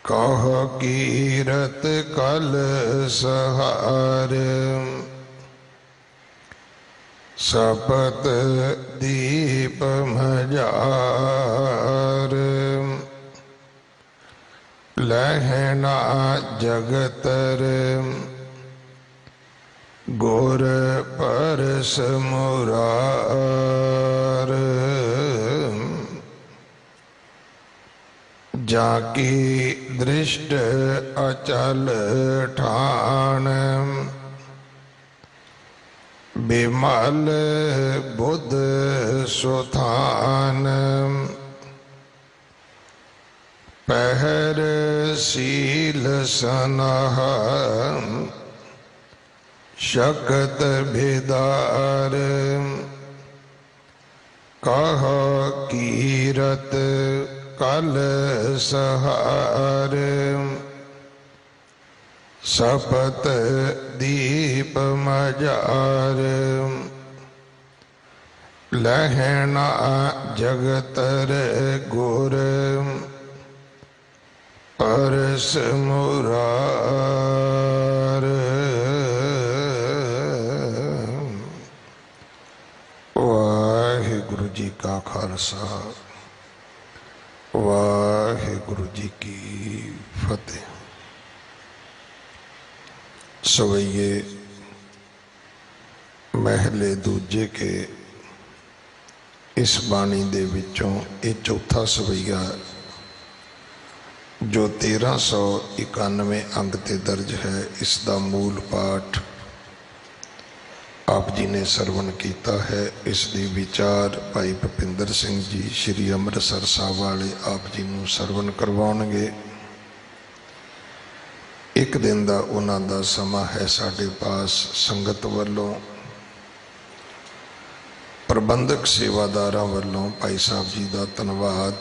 कह कीरत कल सहार सपत दीप मजार लहना जगतर गुर परस मुरार जाकी दृष्ट अचल ठान बिमल बुध सुथान पहर सील सनह शकत भिदार कह कीरत कल सहार सपत दीप मजार लहना जगतर गुर परस मुरार। वाहिगुरु जी का खालसा वाहिगुरु जी की फतेह। सवैये महले दूजे के इस बाणी दे विचों ये चौथा सवैया जो 1391 अंग ते दर्ज है, इसका मूल पाठ आप जी ने सरवण किया है। इसकी विचार भाई भुपिंदर सिंह जी श्री अमृतसर साहब वाले आप जी को सरवण करवाउणगे। एक दिन का उन्हां दा समा है साडे पास। संगत वालों प्रबंधक सेवादारां वालों भाई साहब जी का धन्यवाद।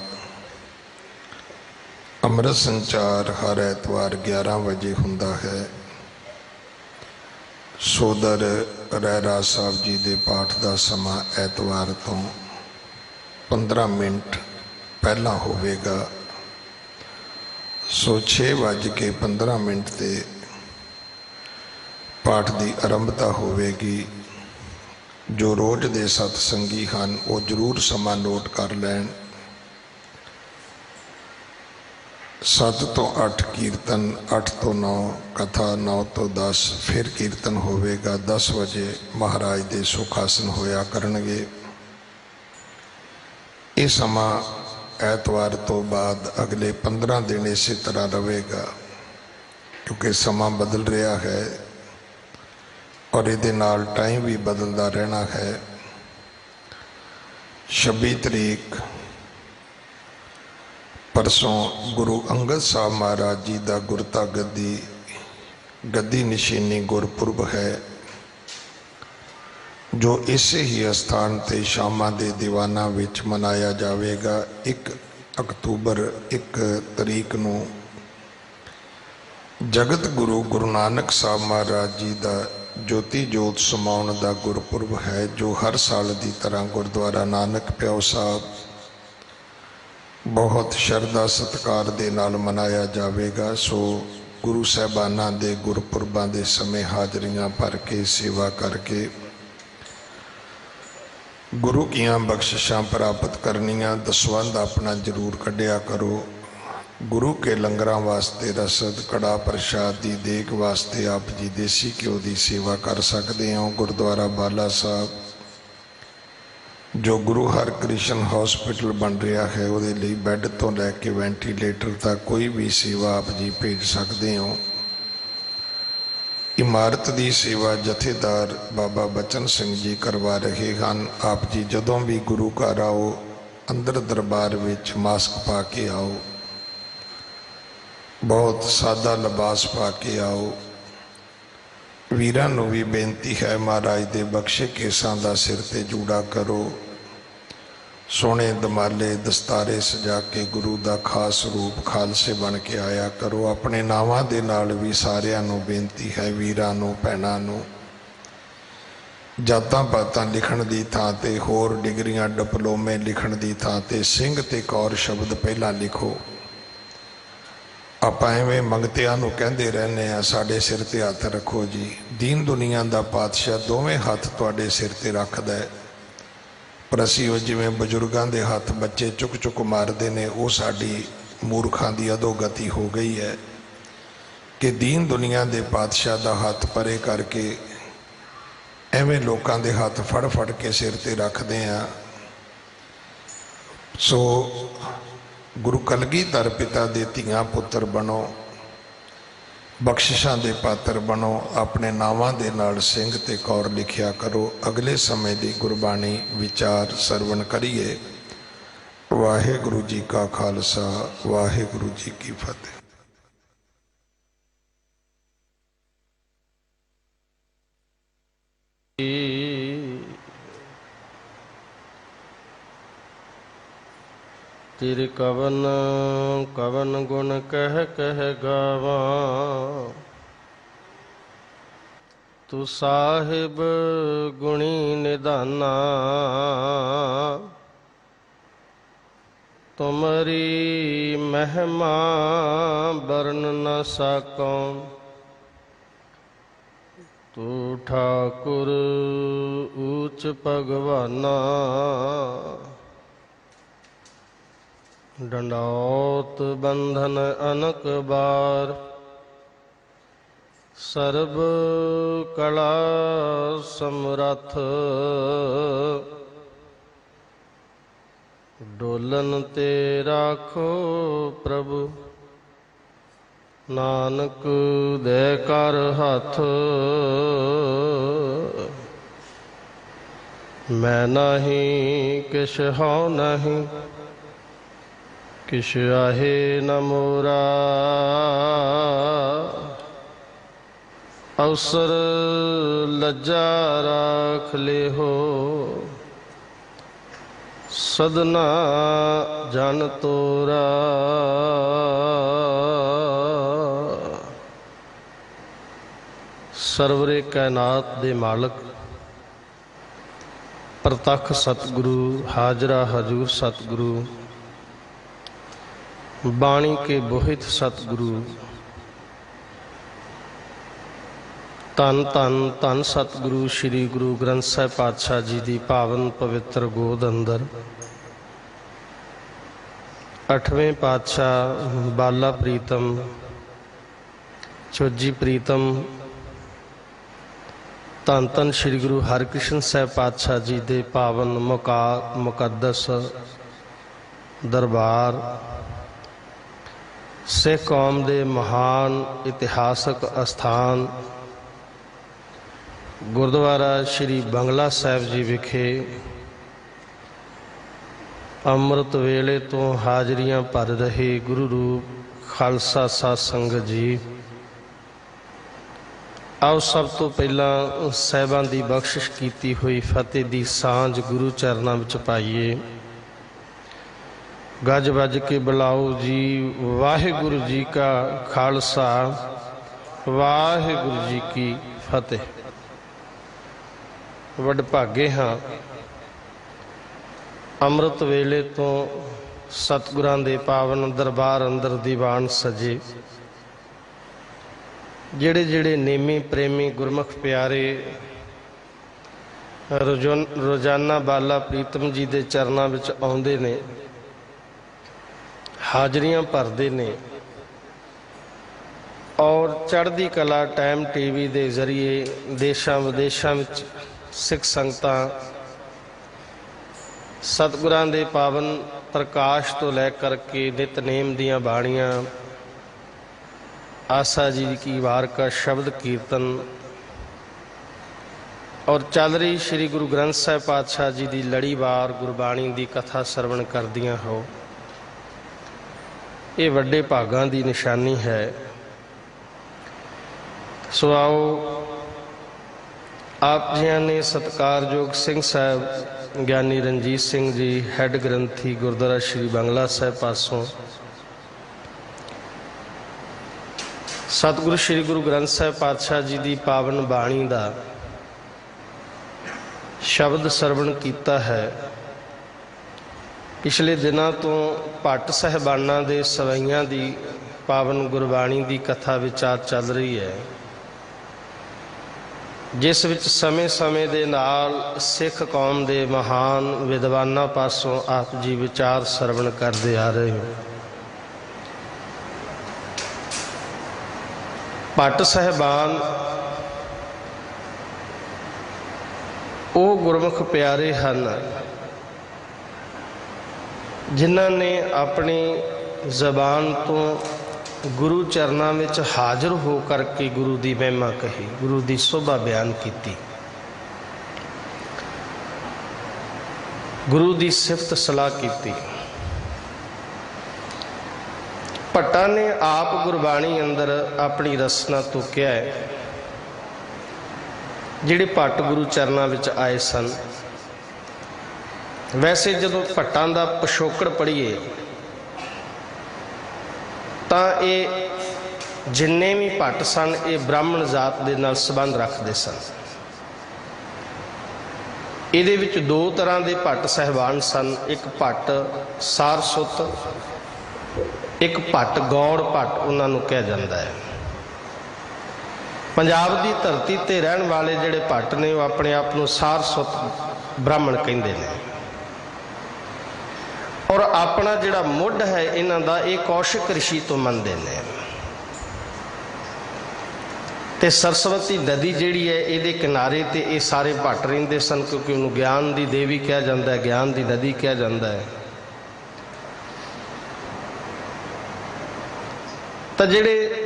अमृत संचार हर ऐतवार 11 बजे हुंदा है। सोदर रहरा साहब जी के पाठ का समा ऐतवार तो 15 मिनट पहला होवेगा। सो 6:15 ते पाठ की आरंभता होवेगी। जो रोज़ के सतसंगी हैं वो जरूर समा नोट कर लैन। 7 तो 8 कीर्तन, 8 तो 9 कथा, 9 तो 10 फिर कीर्तन होवेगा। 10 बजे महाराज के सुखासन होया करनगे। ये समा ऐतवार तो बाद अगले 15 दिन इसी तरह रहेगा, क्योंकि समा बदल रहा है और ये नाल टाइम भी बदलता रहना है। 26 तरीक परसों गुरु अंगद साहब महाराज जी का गुरता गद्दी निशानी गुरपुरब है, जो इसे ही स्थान ते शामा दे दीवाना विच मनाया जाएगा। 1 अक्तूबर 1 तरीक नूं जगत गुरु गुरु नानक साहब महाराज जी का ज्योति जोत समाउण का गुरपुरब है, जो हर साल की तरह गुरुद्वारा नानक प्यो साहब बहुत शरधा सत्कार दे नाल मनाया जाएगा। सो गुरु साहबाना दे गुरपुरबां दे समय हाजरियां भर के सेवा करके गुरु कियां बख्शिशां प्राप्त करनियां। दसवंध अपना जरूर कढ़िया करो। गुरु के लंगरां वास्ते रसद कड़ा प्रसाद की देग वास्ते आप जी देसी घ्यो की सेवा कर सकते हो। गुरुद्वारा बाला साहब जो गुरु हरकृष्ण हॉस्पिटल बन रहा है, वो बैड तो लैके वेंटीलेटर तक कोई भी सेवा आप जी भेज सकते हो। इमारत की सेवा जथेदार बाबा बचन सिंह जी करवा रहे हैं। आप जी जदों भी गुरु घर आओ, अंदर दरबार विच मास्क पा के आओ, बहुत सादा लिबास पा के आओ। वीरां नूं भी बेनती है, महाराज दे बख्शे केसां दा सिर ते जूड़ा करो। सोने दमाले दस्तारे सजा के गुरु का खास रूप खालसे बन के आया करो। अपने नावां दे नाल भी सारियां नूं बेनती है, वीरां नूं भैणां नूं जातां पातां लिखण दी थां ते होर डिग्रियां डिप्लोमे लिखण दी थां ते सिंह ते कौर शब्द पहलां लिखो। ਆਪਾਂ ਐਵੇਂ ਮੰਗਤਿਆਂ ਨੂੰ ਕਹਿੰਦੇ ਰਹਿੰਦੇ ਆ, ਸਾਡੇ ਸਿਰ ਤੇ ਹੱਥ ਰੱਖੋ ਜੀ। ਦੀਨ ਦੁਨੀਆ ਦਾ ਪਾਤਸ਼ਾਹ ਦੋਵੇਂ ਹੱਥ ਤੁਹਾਡੇ ਸਿਰ ਤੇ ਰੱਖਦਾ ਹੈ, ਪਰ ਅਸੀਂ ਉਹ ਜਿਵੇਂ ਬਜ਼ੁਰਗਾਂ ਦੇ ਹੱਥ ਬੱਚੇ ਚੁੱਕ ਚੁੱਕ ਮਾਰਦੇ ਨੇ, ਉਹ ਸਾਡੀ ਮੂਰਖਾਂ ਦੀ ਅਧੋਗਤੀ ਹੋ ਗਈ ਹੈ ਕਿ ਦੀਨ ਦੁਨੀਆ ਦੇ ਪਾਤਸ਼ਾਹ ਦਾ ਹੱਥ ਪਰੇ ਕਰਕੇ ਐਵੇਂ ਲੋਕਾਂ ਦੇ ਹੱਥ ਫੜ ਫੜ ਕੇ ਸਿਰ ਤੇ ਰੱਖਦੇ ਆ। ਸੋ गुरु कलगीधर पिता दे धीआं पुत्र बनो, बख्शिशां दे पात्र बनो, अपने नावां दे नाल सिंह ते कौर लिखिया करो। अगले समय दी गुरबाणी विचार सरवण करिए। वाहिगुरु जी का खालसा, वाहिगुरु जी की फतेह। तेरे कवन कवन गुण कह कह गावा, तू साहिब गुणी निधाना। तुमरी महिमा बरन न साकों, तू ठाकुर ऊच भगवाना। डंडौत बंधन अनक बार, सर्ब कला समरथ। डोलन ते राखो प्रभु, नानक दे कर हथ। मैं नहीं किश हौ नहीं, किश आहे न मोरा। अवसर लज्जा राख ले हो, सदना जन तोरा। सरवरे कैनात दे मालक प्रतख सतगुरु, हाजरा हजूर सतगुरु, बाणी के बोहित सतगुरु, धन धन धन सतगुरु श्री गुरु ग्रंथ साहिब पातशाह जी की पावन पवित्र गोद अंदर 8वें पातशाह बाला प्रीतम चोजी प्रीतम धन धन श्री गुरु हरकृष्ण साहिब पातशाह जी के पावन मुकद्दस दरबार, सिख कौम के महान इतिहासक अस्थान गुरुद्वारा श्री बंगला साहिब जी विखे अमृत वेले तो हाजरियां भर रहे गुरु रूप खालसा साध संगत जी। आओ सब तो पहला साहिबां की बख्शिश की हुई फतेह की सांझ गुरु चरणों में पाइए। गज बज के बुलाओ जी, वाहिगुरु जी का खालसा, वाहिगुरु जी की फतेह। वडभागे हाँ अमृत वेले तो सतगुरां दे पावन दरबार अंदर दीवान सजे, जेड़े जेड़े नेमी प्रेमी गुरमुख प्यारे रोजाना बाला प्रीतम जी के चरणों में आउंदे ने, हाजरियां भरते ने और चढ़ती कला टाइम टीवी के जरिए देशा विदेशों में सिख संगतां सतगुरां दे पावन प्रकाश तो लैकर के नितनेम दियां बाणियां, आसा जी की वार का शब्द कीर्तन और चल रही श्री गुरु ग्रंथ साहिब पातशाह जी की लड़ीवार गुरबाणी की कथा सरवण करदियां हो, ये वड्डे भागां की निशानी है। सो आओ आप जियां ने सत्कारयोग सिंह साहब ज्ञानी रणजीत सिंह जी हैड ग्रंथी गुरुद्वारा श्री बंगला साहिब पासों सतगुरु श्री गुरु ग्रंथ साहिब पातशाह जी की पावन बाणी का ਸ਼ਬਦ ਸਰਵਣ ਕੀਤਾ ਹੈ। ਪਿਛਲੇ ਦਿਨਾਂ ਤੋਂ ਭੱਟ ਸਾਹਿਬਾਨਾਂ ਦੇ ਸਵਈਆਂ ਦੀ ਪਾਵਨ ਗੁਰਬਾਣੀ ਦੀ ਕਥਾ ਵਿਚਾਰ ਚੱਲ ਰਹੀ ਹੈ, ਜਿਸ ਵਿੱਚ ਸਮੇਂ-ਸਮੇਂ ਦੇ ਨਾਲ ਸਿੱਖ ਕੌਮ ਦੇ ਮਹਾਨ ਵਿਦਵਾਨਾਂ ਪਾਸੋਂ ਆਪ ਜੀ ਵਿਚਾਰ ਸਰਵਣ ਕਰਦੇ ਆ ਰਹੇ ਹੋ। ਭੱਟ ਸਾਹਿਬਾਨ ਉਹ ਗੁਰਮੁਖ ਪਿਆਰੇ ਹਨ ਜਿਨ੍ਹਾਂ ਨੇ ਆਪਣੀ ਜ਼ਬਾਨ ਤੋਂ ਗੁਰੂ ਚਰਨਾਂ ਵਿੱਚ ਹਾਜ਼ਰ ਹੋ ਕਰਕੇ ਗੁਰੂ ਦੀ ਮਹਿਮਾ ਕਹੀ, ਗੁਰੂ ਦੀ ਸੋਭਾ ਬਿਆਨ ਕੀਤੀ, ਗੁਰੂ ਦੀ ਸਿਫਤ ਸਲਾਹ ਕੀਤੀ। ਭੱਟਾਂ ਨੇ ਆਪ ਗੁਰਬਾਣੀ ਅੰਦਰ ਆਪਣੀ ਰਸਨਾ ਤੋਂ ਕਿਹਾ ਹੈ, ਜਿਹੜੇ ਭੱਟ ਗੁਰੂ ਚਰਨਾਂ ਵਿੱਚ ਆਏ ਸਨ। ਵੈਸੇ ਜਦੋਂ ਭੱਟਾਂ ਦਾ ਪਿਛੋਕੜ ਪੜ੍ਹੀਏ ਤਾਂ ਇਹ ਜਿੰਨੇ ਵੀ ਭੱਟ ਸਨ ਇਹ ਬ੍ਰਾਹਮਣ ਜਾਤ ਦੇ ਨਾਲ ਸੰਬੰਧ ਰੱਖਦੇ ਸਨ। ਇਹਦੇ ਵਿੱਚ ਦੋ ਤਰ੍ਹਾਂ ਦੇ ਭੱਟ ਸਾਹਿਬਾਨ ਸਨ, ਇੱਕ ਭੱਟ ਸਾਰਸੁੱਤ, ਇੱਕ ਭੱਟ ਗੌੜ ਭੱਟ ਉਹਨਾਂ ਨੂੰ ਕਿਹਾ ਜਾਂਦਾ ਹੈ। ਪੰਜਾਬ ਦੀ ਧਰਤੀ ਤੇ ਰਹਿਣ ਵਾਲੇ ਜਿਹੜੇ ਭੱਟ ਨੇ ਉਹ ਆਪਣੇ ਆਪ ਨੂੰ ਸਾਰਸੁੱਤ ਬ੍ਰਾਹਮਣ ਕਹਿੰਦੇ ਨੇ, ਔਰ ਆਪਣਾ ਜਿਹੜਾ ਮੁੱਢ ਹੈ ਇਹਨਾਂ ਦਾ ਇਹ ਕੌਸ਼ਿਕ ਰਿਸ਼ੀ ਤੋਂ ਮੰਨਦੇ ਨੇ। ਤੇ ਸਰਸਵਤੀ ਨਦੀ ਜਿਹੜੀ ਹੈ ਇਹਦੇ ਕਿਨਾਰੇ ਤੇ ਇਹ ਸਾਰੇ ਭੱਟ ਰਹਿੰਦੇ ਸਨ, ਕਿਉਂਕਿ ਉਹਨੂੰ ਗਿਆਨ ਦੀ ਦੇਵੀ ਕਿਹਾ ਜਾਂਦਾ ਹੈ, ਗਿਆਨ ਦੀ ਨਦੀ ਕਿਹਾ ਜਾਂਦਾ ਹੈ। ਤਾਂ ਜਿਹੜੇ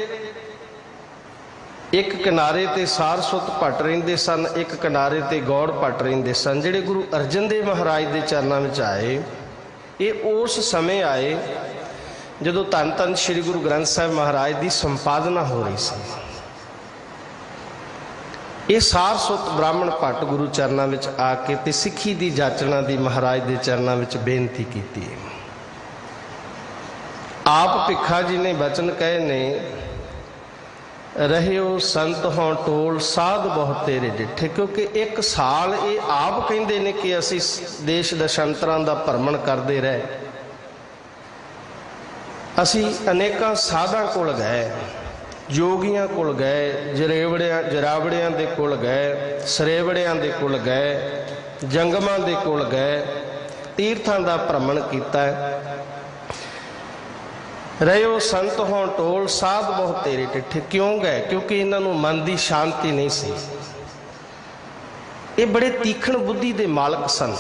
ਇੱਕ ਕਿਨਾਰੇ ਤੇ ਸਾਰਸਵਤ ਭੱਟ ਰਹਿੰਦੇ ਸਨ, ਇੱਕ ਕਿਨਾਰੇ ਤੇ ਗੌੜ ਭੱਟ ਰਹਿੰਦੇ ਸਨ। ਜਿਹੜੇ ਗੁਰੂ ਅਰਜਨ ਦੇਵ ਮਹਾਰਾਜ ਦੇ ਚਰਨਾਂ ਵਿੱਚ ਆਏ ਇਹ ਉਸ ਸਮੇਂ ਆਏ ਜਦੋਂ ਧੰਨ ਧੰਨ ਸ੍ਰੀ ਗੁਰੂ ਗ੍ਰੰਥ ਸਾਹਿਬ ਮਹਾਰਾਜ ਦੀ ਸੰਪਾਦਨਾ ਹੋ ਰਹੀ ਸੀ। ਇਹ ਸਾਰਸਵਤ ਬ੍ਰਾਹਮਣ ਭੱਟ ਗੁਰੂ ਚਰਨਾਂ ਵਿੱਚ ਆ ਕੇ ਤੇ ਸਿੱਖੀ ਦੀ ਜਾਚਨਾ ਦੀ ਮਹਾਰਾਜ ਦੇ ਚਰਨਾਂ ਵਿੱਚ ਬੇਨਤੀ ਕੀਤੀ। ਆਪ ਭਿੱਖਾ ਜੀ ਨੇ ਬਚਨ ਕਹੇ ਨੇ, ਰਹਿਓ ਸੰਤ ਹੋਂ ਟੋਲ ਸਾਧ ਬਹੁਤ ਤੇਰੇ ਡਿੱਠੇ। ਕਿਉਂਕਿ ਇੱਕ ਸਾਲ ਇਹ ਆਪ ਕਹਿੰਦੇ ਨੇ ਕਿ ਅਸੀਂ ਦੇਸ਼ ਦਸ਼ਾਂਤਰਾਂ ਦਾ ਭਰਮਣ ਕਰਦੇ ਰਹੇ, ਅਸੀਂ ਅਨੇਕਾਂ ਸਾਧਾਂ ਕੋਲ ਗਏ, ਜੋਗੀਆਂ ਕੋਲ ਗਏ, ਜਰਾਵੜਿਆਂ ਦੇ ਕੋਲ ਗਏ, ਸਰੇਵੜਿਆਂ ਦੇ ਕੋਲ ਗਏ, ਜੰਗਮਾਂ ਦੇ ਕੋਲ ਗਏ, ਤੀਰਥਾਂ ਦਾ ਭਰਮਣ ਕੀਤਾ। ਰਹਿਓ ਸੰਤ ਹੋਂ ਟੋਲ ਸਾਧ ਬਹੁਤ ਤੇਰੇ ਡਿੱਠੇ। ਕਿਉਂ ਗਏ? ਕਿਉਂਕਿ ਇਹਨਾਂ ਨੂੰ ਮਨ ਦੀ ਸ਼ਾਂਤੀ ਨਹੀਂ ਸੀ। ਇਹ ਬੜੇ ਤੀਖਣ ਬੁੱਧੀ ਦੇ ਮਾਲਕ ਸਨ।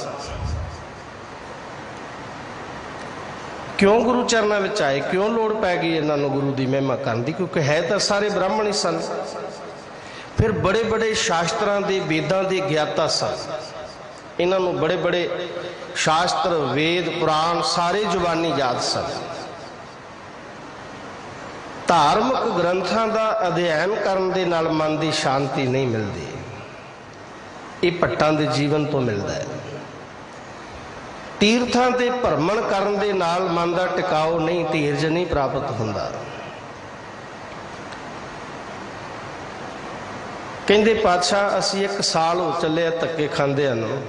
ਕਿਉਂ ਗੁਰੂ ਚਰਨਾਂ ਵਿੱਚ ਆਏ? ਕਿਉਂ ਲੋੜ ਪੈ ਗਈ ਇਹਨਾਂ ਨੂੰ ਗੁਰੂ ਦੀ ਮਹਿਮਾ ਕਰਨ ਦੀ? ਕਿਉਂਕਿ ਹੈ ਤਾਂ ਸਾਰੇ ਬ੍ਰਾਹਮਣ ਹੀ ਸਨ। ਫਿਰ ਬੜੇ ਬੜੇ ਸ਼ਾਸਤਰਾਂ ਦੇ ਵੇਦਾਂ ਦੇ ਗਿਆਤਾ ਸਨ। ਇਹਨਾਂ ਨੂੰ ਬੜੇ ਬੜੇ ਸ਼ਾਸਤਰ, ਵੇਦ, ਪੁਰਾਣ ਸਾਰੇ ਜ਼ੁਬਾਨੀ ਯਾਦ ਸਨ। ਧਾਰਮਿਕ ਗ੍ਰੰਥਾਂ ਦਾ ਅਧਿਐਨ ਕਰਨ ਦੇ ਨਾਲ ਮਨ ਦੀ ਸ਼ਾਂਤੀ ਨਹੀਂ ਮਿਲਦੀ, ਇਹ ਭੱਟਾਂ ਦੇ ਜੀਵਨ ਤੋਂ ਮਿਲਦਾ ਹੈ। ਤੀਰਥਾਂ ਦੇ ਭਰਮਣ ਕਰਨ ਦੇ ਨਾਲ ਮਨ ਦਾ ਟਿਕਾਓ ਨਹੀਂ, ਧੀਰਜ ਨਹੀਂ ਪ੍ਰਾਪਤ ਹੁੰਦਾ। ਕਹਿੰਦੇ ਪਾਤਸ਼ਾਹ ਅਸੀਂ ਇੱਕ ਸਾਲ ਹੋ ਚੱਲਿਆ ਧੱਕੇ ਖਾਂਦਿਆਂ ਨੂੰ,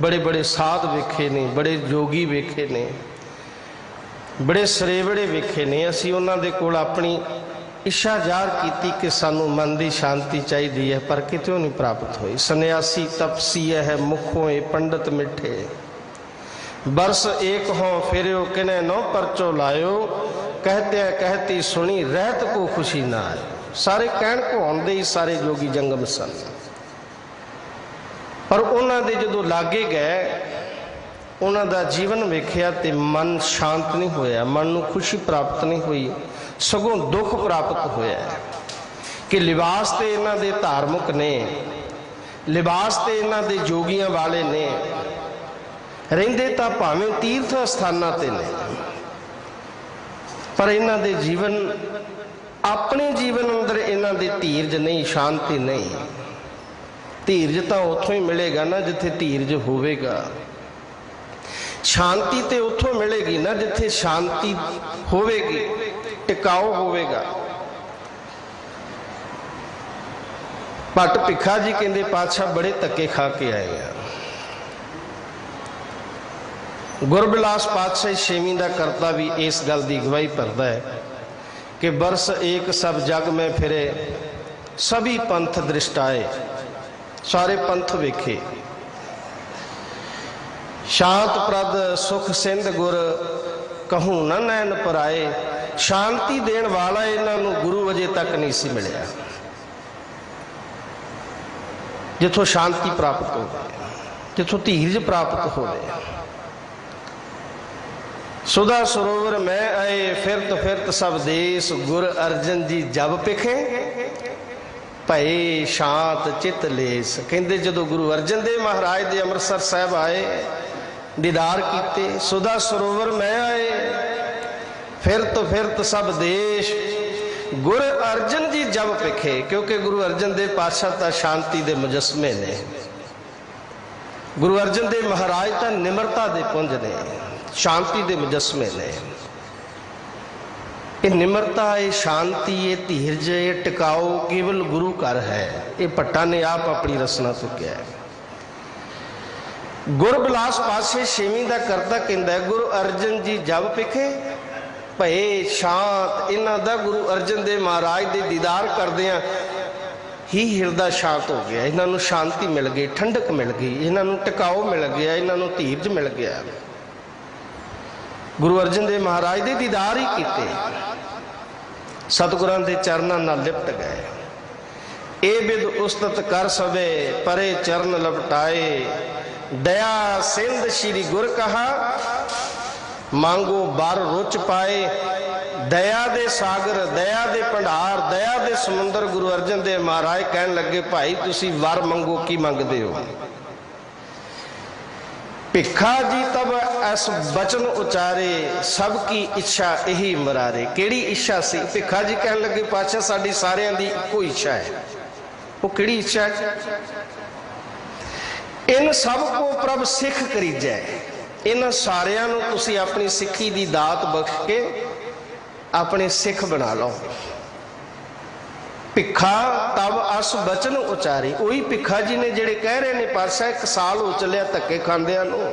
ਬੜੇ ਬੜੇ ਸਾਧ ਵੇਖੇ ਨੇ, ਬੜੇ ਜੋਗੀ ਵੇਖੇ ਨੇ, ਬੜੇ ਸਰੇਵੜੇ ਵੇਖੇ ਨੇ। ਅਸੀਂ ਉਹਨਾਂ ਦੇ ਕੋਲ ਆਪਣੀ ਇੱਛਾ ਜ਼ਾਹਰ ਕੀਤੀ ਕਿ ਸਾਨੂੰ ਮਨ ਦੀ ਸ਼ਾਂਤੀ ਚਾਹੀਦੀ ਹੈ, ਪਰ ਕਿਤੋਂ ਨਹੀਂ ਪ੍ਰਾਪਤ ਹੋਈ। ਸੰਨਿਆਸੀ ਤਪਸੀ ਹੈ ਮੁਖੋਂ ਇਹ ਪੰਡਤ ਮਿੱਠੇ, ਬਰਸ ਏਕ ਹੋਂ ਫਿਰਿਓ ਕਿਨੇ ਨੋ ਪਰਚੋ ਲਾਇਓ, ਕਹਤੇ ਕਹਿਤੀ ਸੁਣੀ ਰਹਿਤ ਕੋ ਖੁਸ਼ੀ ਨਾ ਆਏ। ਸਾਰੇ ਕਹਿਣ ਕੋ ਆਉਂਦੇ ਹੀ ਸਾਰੇ ਜੋਗੀ ਜੰਗਮ ਸਨ, ਪਰ ਉਹਨਾਂ ਦੇ ਜਦੋਂ ਲਾਗੇ ਗਏ ਉਹਨਾਂ ਦਾ ਜੀਵਨ ਵੇਖਿਆ ਤੇ ਮਨ ਸ਼ਾਂਤ ਨਹੀਂ ਹੋਇਆ, ਮਨ ਨੂੰ ਖੁਸ਼ੀ ਪ੍ਰਾਪਤ ਨਹੀਂ ਹੋਈ, ਸਗੋਂ ਦੁੱਖ ਪ੍ਰਾਪਤ ਹੋਇਆ। ਕਿ ਲਿਬਾਸ ਤੇ ਇਹਨਾਂ ਦੇ ਧਾਰਮਿਕ ਨੇ, ਲਿਬਾਸ ਤੇ ਇਹਨਾਂ ਦੇ ਜੋਗੀਆਂ ਵਾਲੇ ਨੇ, ਰਹਿੰਦੇ ਤਾਂ ਭਾਵੇਂ ਤੀਰਥ ਸਥਾਨਾਂ ਤੇ ਨੇ, ਪਰ ਇਹਨਾਂ ਦੇ ਜੀਵਨ, ਆਪਣੇ ਜੀਵਨ ਅੰਦਰ ਇਹਨਾਂ ਦੇ ਧੀਰਜ ਨਹੀਂ, ਸ਼ਾਂਤੀ ਨਹੀਂ। ਧੀਰਜ ਤਾਂ ਉੱਥੋਂ ਹੀ ਮਿਲੇਗਾ ਨਾ ਜਿੱਥੇ ਧੀਰਜ ਹੋਵੇਗਾ। ਸ਼ਾਂਤੀ ਤੇ ਉੱਥੋਂ ਮਿਲੇਗੀ ਨਾ ਜਿੱਥੇ ਸ਼ਾਂਤੀ ਹੋਵੇਗੀ, ਟਿਕਾਓ ਹੋਵੇਗਾ। ਭੱਟ ਭਿੱਖਾ ਜੀ ਕਹਿੰਦੇ ਪਾਤਸ਼ਾਹ ਬੜੇ ਧੱਕੇ ਖਾ ਕੇ ਆਏ ਆ, गुरबिलास पातशाही छेवीं का करता भी इस गल की गवाही भरदा है कि बरस एक सब जग में फिरे, सभी पंथ दृष्टाए, सारे पंथ वेखे, शांत प्रद सुख सिंध गुर कहूँ न नैन पराए। शांति देण वाला इन्हों गुरु अजे तक नहीं सी मिलिया, जिथों शांति प्राप्त हो, जिथों धीरज प्राप्त हो। सुधा सरोवर में आए फिरत सब देश, गुर अर्जन जी जब पिखे भये शांत चित लेस। कहते जो गुरु अर्जन देव महाराज दे अमृतसर साहब आए, दीदार किते, सुधा सरोवर में आए फिरत सब देश, गुर अर्जन जी जब पिखे। क्योंकि गुरु अर्जन देव पातशाह तो शांति दे मुजस्मे ने, गुरु अर्जन देव महाराज तो निमरता दे पुंज ने, शांति दे मुजस्मे ने। ये निमरता, ये शांति, ये धीरज, ये टिकाओ केवल गुरु घर है। ये भट्टा ने आप अपनी रचना तो किया है। गुरबिलास पातशाही छेवीं का करता कहता है, गुरु अर्जन जी जब पिखे भये शांत। इन्हों का गुरु अर्जन देव महाराज के दीदार करदियां ही हिरदा शांत हो गया। इन्हों शांति मिल गई, ठंडक मिल गई, इन्हों टिकाओ मिल गया, इन्हों धीरज मिल गया। गुरु अर्जन देव महाराज के दीदार ही किते, सतगुरां दे चरनां नाल लिपट गए। ए बिद उस्तत कर सवे परे चरण लपटाए, दया सिंध श्री गुर कहा मांगो बार रुच पाए। दया दे सागर, दया दे भंडार, दया दे समुंदर गुरु अर्जन देव महाराज कहन लगे, भाई तुसी वर मंगो, की मंगदे हो? भिखा जी तब ऐस बचन उचारे, सबकी इच्छा यही मरारे। केड़ी इच्छा सी? भिखा जी कहन लगे, पातशाह साडी सारियां दी इक्को इच्छा है। वो केड़ी इच्छा है? इन सब को प्रभ सिख करीजै। इन सारियां नूं तुसी अपनी सिक्खी दी दात बख्श के अपने सिख बना लो। भिखा तब अस बचन उचारी। वही भिखा जी ने जेड़े कह रहे ने, पातशाह 1 साल हो चलिया धक्के खांदियां नूं।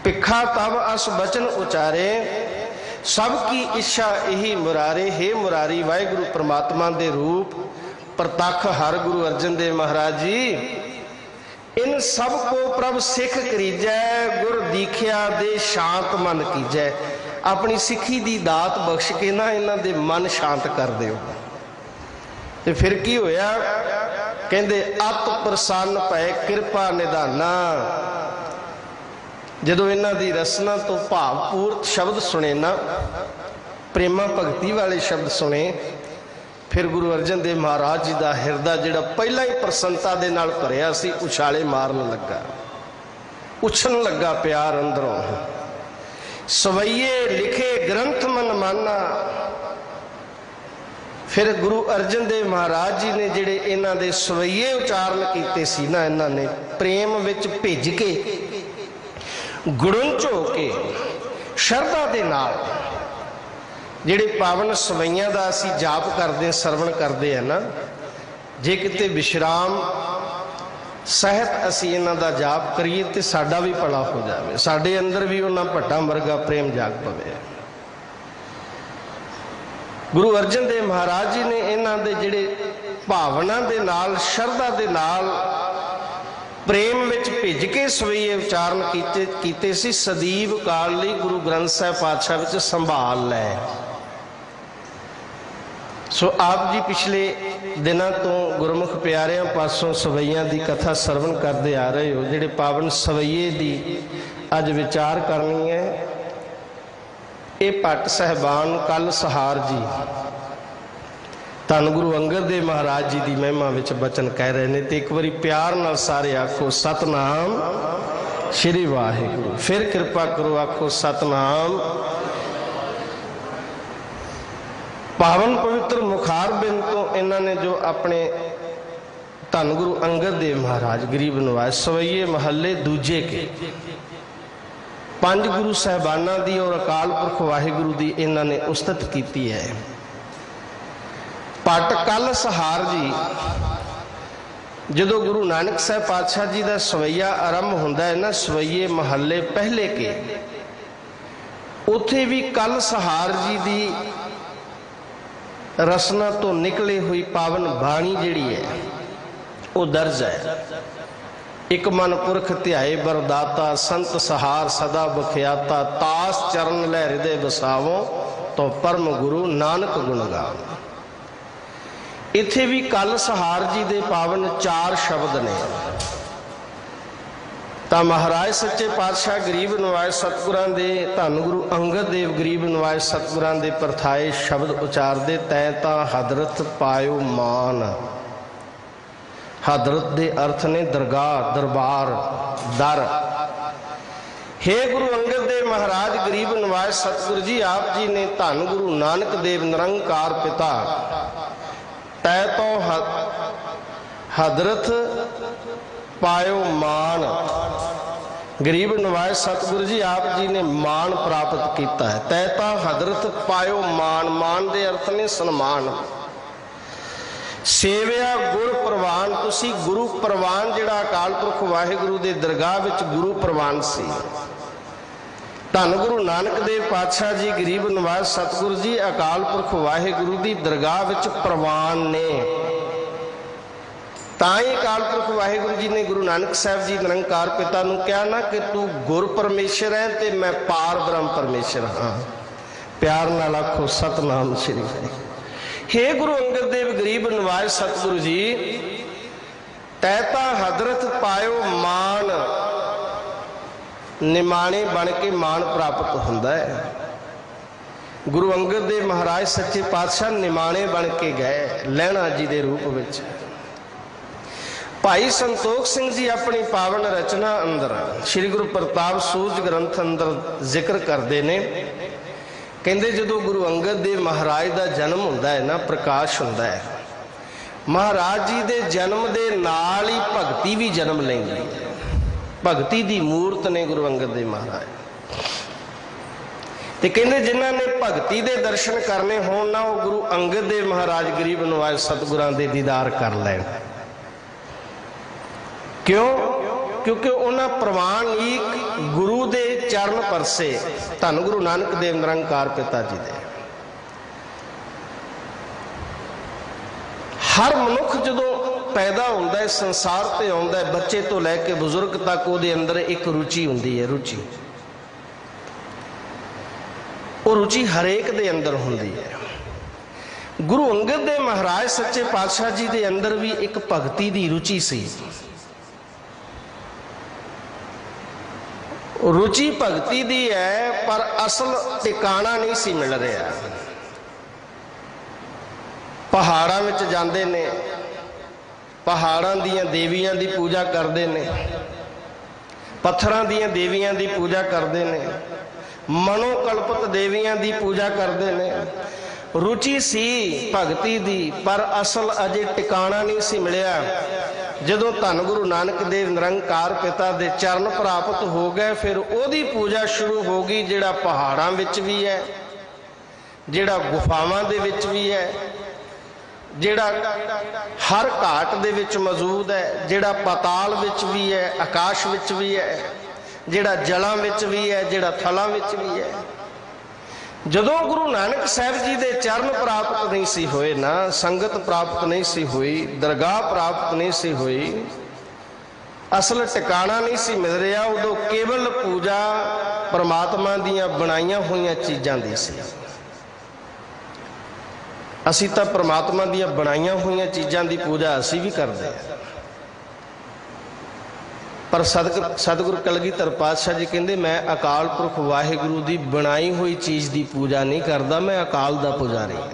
भिखा तब अस बचन उचारे, सबकी इच्छा यही मुरारे। हे मुरारी वाहिगुरु परमात्मा दे रूप प्रतख हर गुरु अर्जन देव महाराज जी, इन सब को प्रभ सिख करीजै, गुर दीखिया दे शांत मन कीजै। अपनी सिक्खी दी दात बख्श के ना इन्हां दे मन शांत कर दिओ। ते फिर की होया? कहंदे अत प्रसन्न भय कृपा निधाना। जदों इन्हां दी रसना तो भावपूर्त शब्द सुने ना, प्रेमा भगती वाले शब्द सुने, फिर गुरु अर्जन देव महाराज जी का हिरदा जिहड़ा पहला ही प्रसन्नता दे नाल भरिया सी, उछाले मारन लगा, उछन लगा प्यार अंदरों। सवैये लिखे ग्रंथ मन माना। फिर गुरु अर्जन देव महाराज जी ने जिहड़े इन्हां दे सवैये उचारण कीते सी ना, इन्हां ने प्रेम विच भिज के, गुड़ुंच हो के, शरधा दे नाल जिहड़े पावन सवैयां दा असीं जाप करदे, सरवण करदे हैं ना, जे किते विश्राम सहित असीं इन्हां दा जाप करिए तो साडा भी भला हो जाए, साडे अंदर भी उन्हां भट्टां वर्गा प्रेम जाग पवे। गुरु अर्जन देव महाराज जी ने इन्हां दे जिहड़े भावना दे नाल, शरधा दे नाल, प्रेम विच भिज के सवैये उचारण कीते सी। सदीव काल लई गुरु ग्रंथ साहिब पातशाह विच संभाल लै। सो आप जी पिछले दिनों तो गुरमुख प्यारियां पासों सवैयां की कथा सरवण करते आ रहे हो। जिहड़े पावन सवैये की अज विचार करनी है, ये भट्ट साहबान कल सहार जी धन गुरु अंगद देव महाराज जी की महिमा विच बचन कह रहे हैं। तो एक बारी प्यार नाल सारे आखो सतनाम श्री वाहिगुरू। फिर कृपा करो आखो सतनाम। पावन पवित्र मुखार बिन तो इन्होंने जो अपने धन गुरु अंगद देव महाराज गरीब नवाज सवैये महल्ले दूजे के 5 गुरु साहबाना दी और अकाल पुरख वाहिगुरू दी इन्होंने उस्तत की है। भट्ट कल सहार जी ਜਦੋਂ ਗੁਰੂ ਨਾਨਕ ਸਾਹਿਬ ਪਾਤਸ਼ਾਹ ਜੀ ਦਾ ਸਵਈਆ ਆਰੰਭ ਹੁੰਦਾ ਹੈ ਨਾ, ਸਵਈਏ ਮਹੱਲੇ ਪਹਿਲੇ ਕੇ, ਉੱਥੇ ਵੀ ਕੱਲ ਸਹਾਰ ਜੀ ਦੀ ਰਸਨਾ ਤੋਂ ਨਿਕਲੀ ਹੋਈ ਪਾਵਨ ਬਾਣੀ ਜਿਹੜੀ ਹੈ ਉਹ ਦਰਜ ਹੈ। ਇੱਕ ਮਨ ਪੁਰਖ ਧਿਆਏ ਬਰਦਾਤਾ, ਸੰਤ ਸਹਾਰ ਸਦਾ ਬਖਿਆਤਾ, ਤਾਸ ਚਰਨ ਲੈ ਹਿਰਦੇ ਵਸਾਵੋ, ਤੋ ਪਰਮ ਗੁਰੂ ਨਾਨਕ ਗੁਣ ਗਾਵੋ। ਇੱਥੇ ਵੀ ਕੱਲ ਸਹਾਰ ਜੀ ਦੇ ਪਾਵਨ 4 ਸ਼ਬਦ ਨੇ। ਤਾਂ ਮਹਾਰਾਜ ਸੱਚੇ ਪਾਤਸ਼ਾਹ ਗਰੀਬ ਨਵਾਜ਼ ਸਤਿਗੁਰਾਂ ਦੇ, ਧੰਨ ਗੁਰੂ ਅੰਗਦ ਦੇਵ ਗਰੀਬ ਨਵਾਜ਼ ਸਤਿਗੁਰਾਂ ਦੇ ਪਰਥਾਏ ਸ਼ਬਦ ਉਚਾਰਦੇ, ਤੈਂ ਤਾਂ ਹਜ਼ਰਤ ਪਾਇਓ ਮਾਨ। ਹਜ਼ਰਤ ਦੇ ਅਰਥ ਨੇ ਦਰਗਾਹ, ਦਰਬਾਰ, ਦਰ। हे ਗੁਰੂ ਅੰਗਦ ਦੇਵ ਮਹਾਰਾਜ ਗਰੀਬ ਨਵਾਜ਼ ਸਤਿਗੁਰੂ ਜੀ, ਆਪ ਜੀ ਨੇ ਧੰਨ ਗੁਰੂ ਨਾਨਕ ਦੇਵ ਨਿਰੰਕਾਰ ਪਿਤਾ ਤੈ ਤੋਂ ਹਜ਼ਰਤ ਪਾਇਓ ਮਾਨ। ਗਰੀਬ ਨਵਾਜ਼ ਸਤਿਗੁਰੂ ਜੀ ਆਪ ਜੀ ਨੇ ਮਾਨ ਪ੍ਰਾਪਤ ਕੀਤਾ ਹੈ। ਤੈ ਤਾਂ ਹਜ਼ਰਤ ਪਾਇਓ ਮਾਨ। ਮਾਨ ਦੇ ਅਰਥ ਨੇ ਸਨਮਾਨ। ਸੇਵਿਆ ਗੁਰ ਪ੍ਰਵਾਨ, ਤੁਸੀਂ ਗੁਰੂ ਪ੍ਰਵਾਨ, ਜਿਹੜਾ ਅਕਾਲ ਪੁਰਖ ਵਾਹਿਗੁਰੂ ਦੇ ਦਰਗਾਹ ਵਿੱਚ ਗੁਰੂ ਪ੍ਰਵਾਨ ਸੀ। ਧੰਨ ਗੁਰੂ ਨਾਨਕ ਦੇਵ ਪਾਤਸ਼ਾਹ ਜੀ ਗਰੀਬ ਨਵਾਜ਼ ਸਤਿਗੁਰੂ ਜੀ ਅਕਾਲ ਪੁਰਖ ਵਾਹਿਗੁਰੂ ਦੀ ਦਰਗਾਹ ਵਿੱਚ ਪ੍ਰਵਾਨ ਨੇ। ਤਾਂ ਹੀ ਅਕਾਲ ਪੁਰਖ ਵਾਹਿਗੁਰੂ ਜੀ ਨੇ ਗੁਰੂ ਨਾਨਕ ਸਾਹਿਬ ਜੀ ਨਿਰੰਕਾਰ ਪਿਤਾ ਨੂੰ ਕਿਹਾ ਨਾ ਕਿ ਤੂੰ ਗੁਰ ਪਰਮੇਸ਼ਰ ਹੈ ਤੇ ਮੈਂ ਪਾਰ ਬ੍ਰਹਮ ਪਰਮੇਸ਼ਰ ਹਾਂ। ਪਿਆਰ ਨਾਲ ਆਖੋ ਸਤਨਾਮ ਸ੍ਰੀ ਵਾਹਿਗੁਰੂ। हे ਗੁਰੂ ਅੰਗਦ ਦੇਵ ਗਰੀਬ ਨਵਾਜ਼ ਸਤਿਗੁਰੂ ਜੀ, ਤੈ ਤਾਂ ਹਜ਼ਰਤ ਪਾਇਓ ਮਾਨ। ਨਿਮਾਣੇ ਬਣ ਕੇ ਮਾਣ ਪ੍ਰਾਪਤ ਹੁੰਦਾ ਹੈ। ਗੁਰੂ ਅੰਗਦ ਦੇਵ ਮਹਾਰਾਜ ਸੱਚੇ ਪਾਤਸ਼ਾਹ ਨਿਮਾਣੇ ਬਣ ਕੇ ਗਏ ਲਹਿਣਾ ਜੀ ਦੇ ਰੂਪ ਵਿੱਚ। ਭਾਈ ਸੰਤੋਖ ਸਿੰਘ ਜੀ ਆਪਣੀ ਪਾਵਨ ਰਚਨਾ ਅੰਦਰ ਸ੍ਰੀ ਗੁਰੂ ਪ੍ਰਤਾਪ ਸੂਰਜ ਗ੍ਰੰਥ ਅੰਦਰ ਜ਼ਿਕਰ ਕਰਦੇ ਨੇ। ਕਹਿੰਦੇ ਜਦੋਂ ਗੁਰੂ ਅੰਗਦ ਦੇਵ ਮਹਾਰਾਜ ਦਾ ਜਨਮ ਹੁੰਦਾ ਹੈ ਨਾ, ਪ੍ਰਕਾਸ਼ ਹੁੰਦਾ ਹੈ, ਮਹਾਰਾਜ ਜੀ ਦੇ ਜਨਮ ਦੇ ਨਾਲ ਹੀ ਭਗਤੀ ਵੀ ਜਨਮ ਲੈਂਦੀ ਹੈ। ਭਗਤੀ ਦੀ ਮੂਰਤ ਨੇ ਗੁਰੂ ਅੰਗਦ ਦੇਵ ਮਹਾਰਾਜ। ਤੇ ਕਹਿੰਦੇ ਜਿਨ੍ਹਾਂ ਨੇ ਭਗਤੀ ਦੇ ਦਰਸ਼ਨ ਕਰਨੇ ਹੋਣ ਨਾ, ਉਹ ਗੁਰੂ ਅੰਗਦ ਦੇਵ ਮਹਾਰਾਜ ਗਰੀਬ ਨਵਾਜ਼ ਸਤਿਗੁਰਾਂ ਦੇ ਦੀਦਾਰ ਕਰ ਲੈਣ। ਕਿਉਂ? ਕਿਉਂਕਿ ਉਹਨਾਂ ਪ੍ਰਵਾਨਿਕ ਗੁਰੂ ਦੇ ਚਰਨ ਪਰਸੇ, ਧੰਨ ਗੁਰੂ ਨਾਨਕ ਦੇਵ ਨਿਰੰਕਾਰ ਪਿਤਾ ਜੀ ਦੇ। ਹਰ ਮਨੁੱਖ ਜਦੋਂ ਪੈਦਾ ਹੁੰਦਾ ਹੈ, ਸੰਸਾਰ ਤੇ ਆਉਂਦਾ ਹੈ, ਬੱਚੇ ਤੋਂ ਲੈ ਕੇ ਬਜ਼ੁਰਗ ਤੱਕ ਉਹਦੇ ਅੰਦਰ ਇੱਕ ਰੁਚੀ ਹੁੰਦੀ ਹੈ। ਰੁਚੀ, ਉਹ ਰੁਚੀ ਹਰੇਕ ਦੇ ਅੰਦਰ ਹੁੰਦੀ ਹੈ। ਗੁਰੂ ਅੰਗਦ ਦੇਵ ਮਹਾਰਾਜ ਸੱਚੇ ਪਾਤਸ਼ਾਹ ਜੀ ਦੇ ਅੰਦਰ ਵੀ ਇੱਕ ਭਗਤੀ ਦੀ ਰੁਚੀ ਸੀ। ਰੁਚੀ ਭਗਤੀ ਦੀ ਹੈ, ਪਰ ਅਸਲ ਟਿਕਾਣਾ ਨਹੀਂ ਸੀ ਮਿਲ ਰਿਹਾ। ਪਹਾੜਾਂ ਵਿੱਚ ਜਾਂਦੇ ਨੇ, ਪਹਾੜਾਂ ਦੀਆਂ ਦੇਵੀਆਂ ਦੀ ਪੂਜਾ ਕਰਦੇ ਨੇ, ਪੱਥਰਾਂ ਦੀਆਂ ਦੇਵੀਆਂ ਦੀ ਪੂਜਾ ਕਰਦੇ ਨੇ, ਮਨੋਕਲਪਿਤ ਦੇਵੀਆਂ ਦੀ ਪੂਜਾ ਕਰਦੇ ਨੇ। ਰੁਚੀ ਸੀ ਭਗਤੀ ਦੀ, ਪਰ ਅਸਲ ਅਜੇ ਟਿਕਾਣਾ ਨਹੀਂ ਸੀ ਮਿਲਿਆ। ਜਦੋਂ ਧੰਨ ਗੁਰੂ ਨਾਨਕ ਦੇਵ ਨਿਰੰਕਾਰ ਪਿਤਾ ਦੇ ਚਰਨ ਪ੍ਰਾਪਤ ਹੋ ਗਏ, ਫਿਰ ਉਹਦੀ ਪੂਜਾ ਸ਼ੁਰੂ ਹੋ ਗਈ, ਜਿਹੜਾ ਪਹਾੜਾਂ ਵਿੱਚ ਵੀ ਹੈ, ਜਿਹੜਾ ਗੁਫਾਵਾਂ ਦੇ ਵਿੱਚ ਵੀ ਹੈ, ਜਿਹੜਾ ਹਰ ਘਾਟ ਦੇ ਵਿੱਚ ਮੌਜੂਦ ਹੈ, ਜਿਹੜਾ ਪਾਤਾਲ ਵਿੱਚ ਵੀ ਹੈ, ਆਕਾਸ਼ ਵਿੱਚ ਵੀ ਹੈ, ਜਿਹੜਾ ਜਲਾਂ ਵਿੱਚ ਵੀ ਹੈ, ਜਿਹੜਾ ਥਲਾਂ ਵਿੱਚ ਵੀ ਹੈ। ਜਦੋਂ ਗੁਰੂ ਨਾਨਕ ਸਾਹਿਬ ਜੀ ਦੇ ਚਰਨ ਪ੍ਰਾਪਤ ਨਹੀਂ ਸੀ ਹੋਏ ਨਾ, ਸੰਗਤ ਪ੍ਰਾਪਤ ਨਹੀਂ ਸੀ ਹੋਈ, ਦਰਗਾਹ ਪ੍ਰਾਪਤ ਨਹੀਂ ਸੀ ਹੋਈ, ਅਸਲ ਟਿਕਾਣਾ ਨਹੀਂ ਸੀ ਮਿਲ ਰਿਹਾ, ਉਦੋਂ ਕੇਵਲ ਪੂਜਾ ਪਰਮਾਤਮਾ ਦੀਆਂ ਬਣਾਈਆਂ ਹੋਈਆਂ ਚੀਜ਼ਾਂ ਦੀ ਸੀ। ਅਸੀਂ ਤਾਂ ਪਰਮਾਤਮਾ ਦੀਆਂ ਬਣਾਈਆਂ ਹੋਈਆਂ ਚੀਜ਼ਾਂ ਦੀ ਪੂਜਾ ਅਸੀਂ ਵੀ ਕਰਦੇ ਹਾਂ, ਪਰ ਸਤਿਗੁਰ ਕਲਗੀਧਰ ਪਾਤਸ਼ਾਹ ਜੀ ਕਹਿੰਦੇ ਮੈਂ ਅਕਾਲ ਪੁਰਖ ਵਾਹਿਗੁਰੂ ਦੀ ਬਣਾਈ ਹੋਈ ਚੀਜ਼ ਦੀ ਪੂਜਾ ਨਹੀਂ ਕਰਦਾ, ਮੈਂ ਅਕਾਲ ਦਾ ਪੁਜਾਰੀ ਹਾਂ।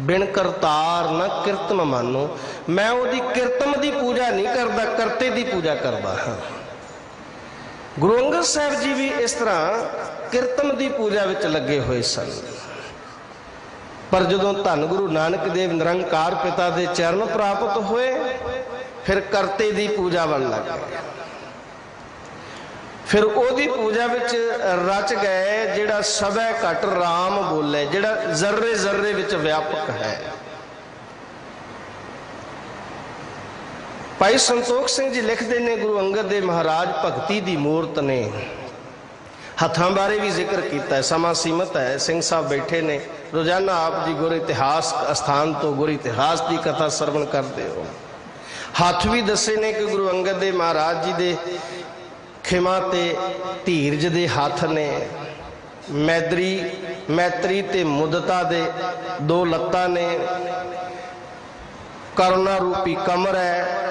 ਬਿਨ ਕਰਤਾਰ ਨਾ ਕਿਰਤਮ ਮਾਨੋ, ਮੈਂ ਉਹਦੀ ਕਿਰਤਮ ਦੀ ਪੂਜਾ ਨਹੀਂ ਕਰਦਾ, ਕਰਤੇ ਦੀ ਪੂਜਾ ਕਰਦਾ ਹਾਂ। ਗੁਰੂ ਅੰਗਦ ਸਾਹਿਬ ਜੀ ਵੀ ਇਸ ਤਰ੍ਹਾਂ ਕਿਰਤਮ ਦੀ ਪੂਜਾ ਵਿੱਚ ਲੱਗੇ ਹੋਏ ਸਨ। ਪਰ ਜਦੋਂ ਧੰਨ ਗੁਰੂ ਨਾਨਕ ਦੇਵ ਨਿਰੰਕਾਰ ਪਿਤਾ ਦੇ ਚਰਨ ਪ੍ਰਾਪਤ ਹੋਏ, ਫਿਰ ਕਰਤੇ ਦੀ ਪੂਜਾ ਵੱਲ ਲੱਗ ਗਏ। ਫਿਰ ਉਹਦੀ ਪੂਜਾ ਵਿੱਚ ਰਚ ਗਏ, ਜਿਹੜਾ ਸਭੈ ਘਟ ਰਾਮ ਬੋਲੇ, ਜਿਹੜਾ ਜ਼ਰਰੇ ਜ਼ਰਰੇ ਵਿੱਚ ਵਿਆਪਕ ਹੈ। भाई संतोख सिंह जी लिखते ने गुरु अंगद देव महाराज भगती दी मूरत ने। हथां बारे भी जिक्र किया, समा सीमित है, सिंह साहब बैठे ने, रोजाना आप जी गुर इतिहास अस्थान तो गुर इतिहास की कथा सरवण करते हो। हथ भी दसे ने कि गुरु अंगद देव महाराज जी दे खिमा ते धीरज दे हथ ने, मैत्री ते मुदता दे दो लत्तां ने, करुणा रूपी कमर है,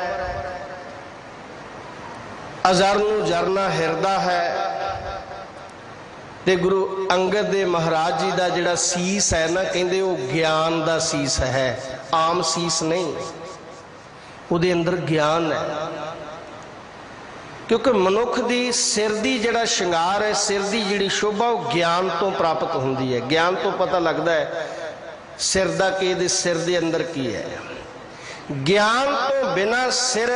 अजर नूं जरना हिरदा है। ते गुरु अंगद देव महाराज जी का जिहड़ा सीस है ना, कहंदे वो ज्ञान का सीस है, आम सीस नहीं, उहदे अंदर ज्ञान है। क्योंकि मनुख दी सिर दी जिहड़ा श्रृंगार है, सिर दी जिहड़ी शोभा वो ज्ञान तो प्राप्त होंदी है। ज्ञान तो पता लगता है सिर दा कि इहदे सिर दे अंदर की है। ज्ञान तो बिना सिर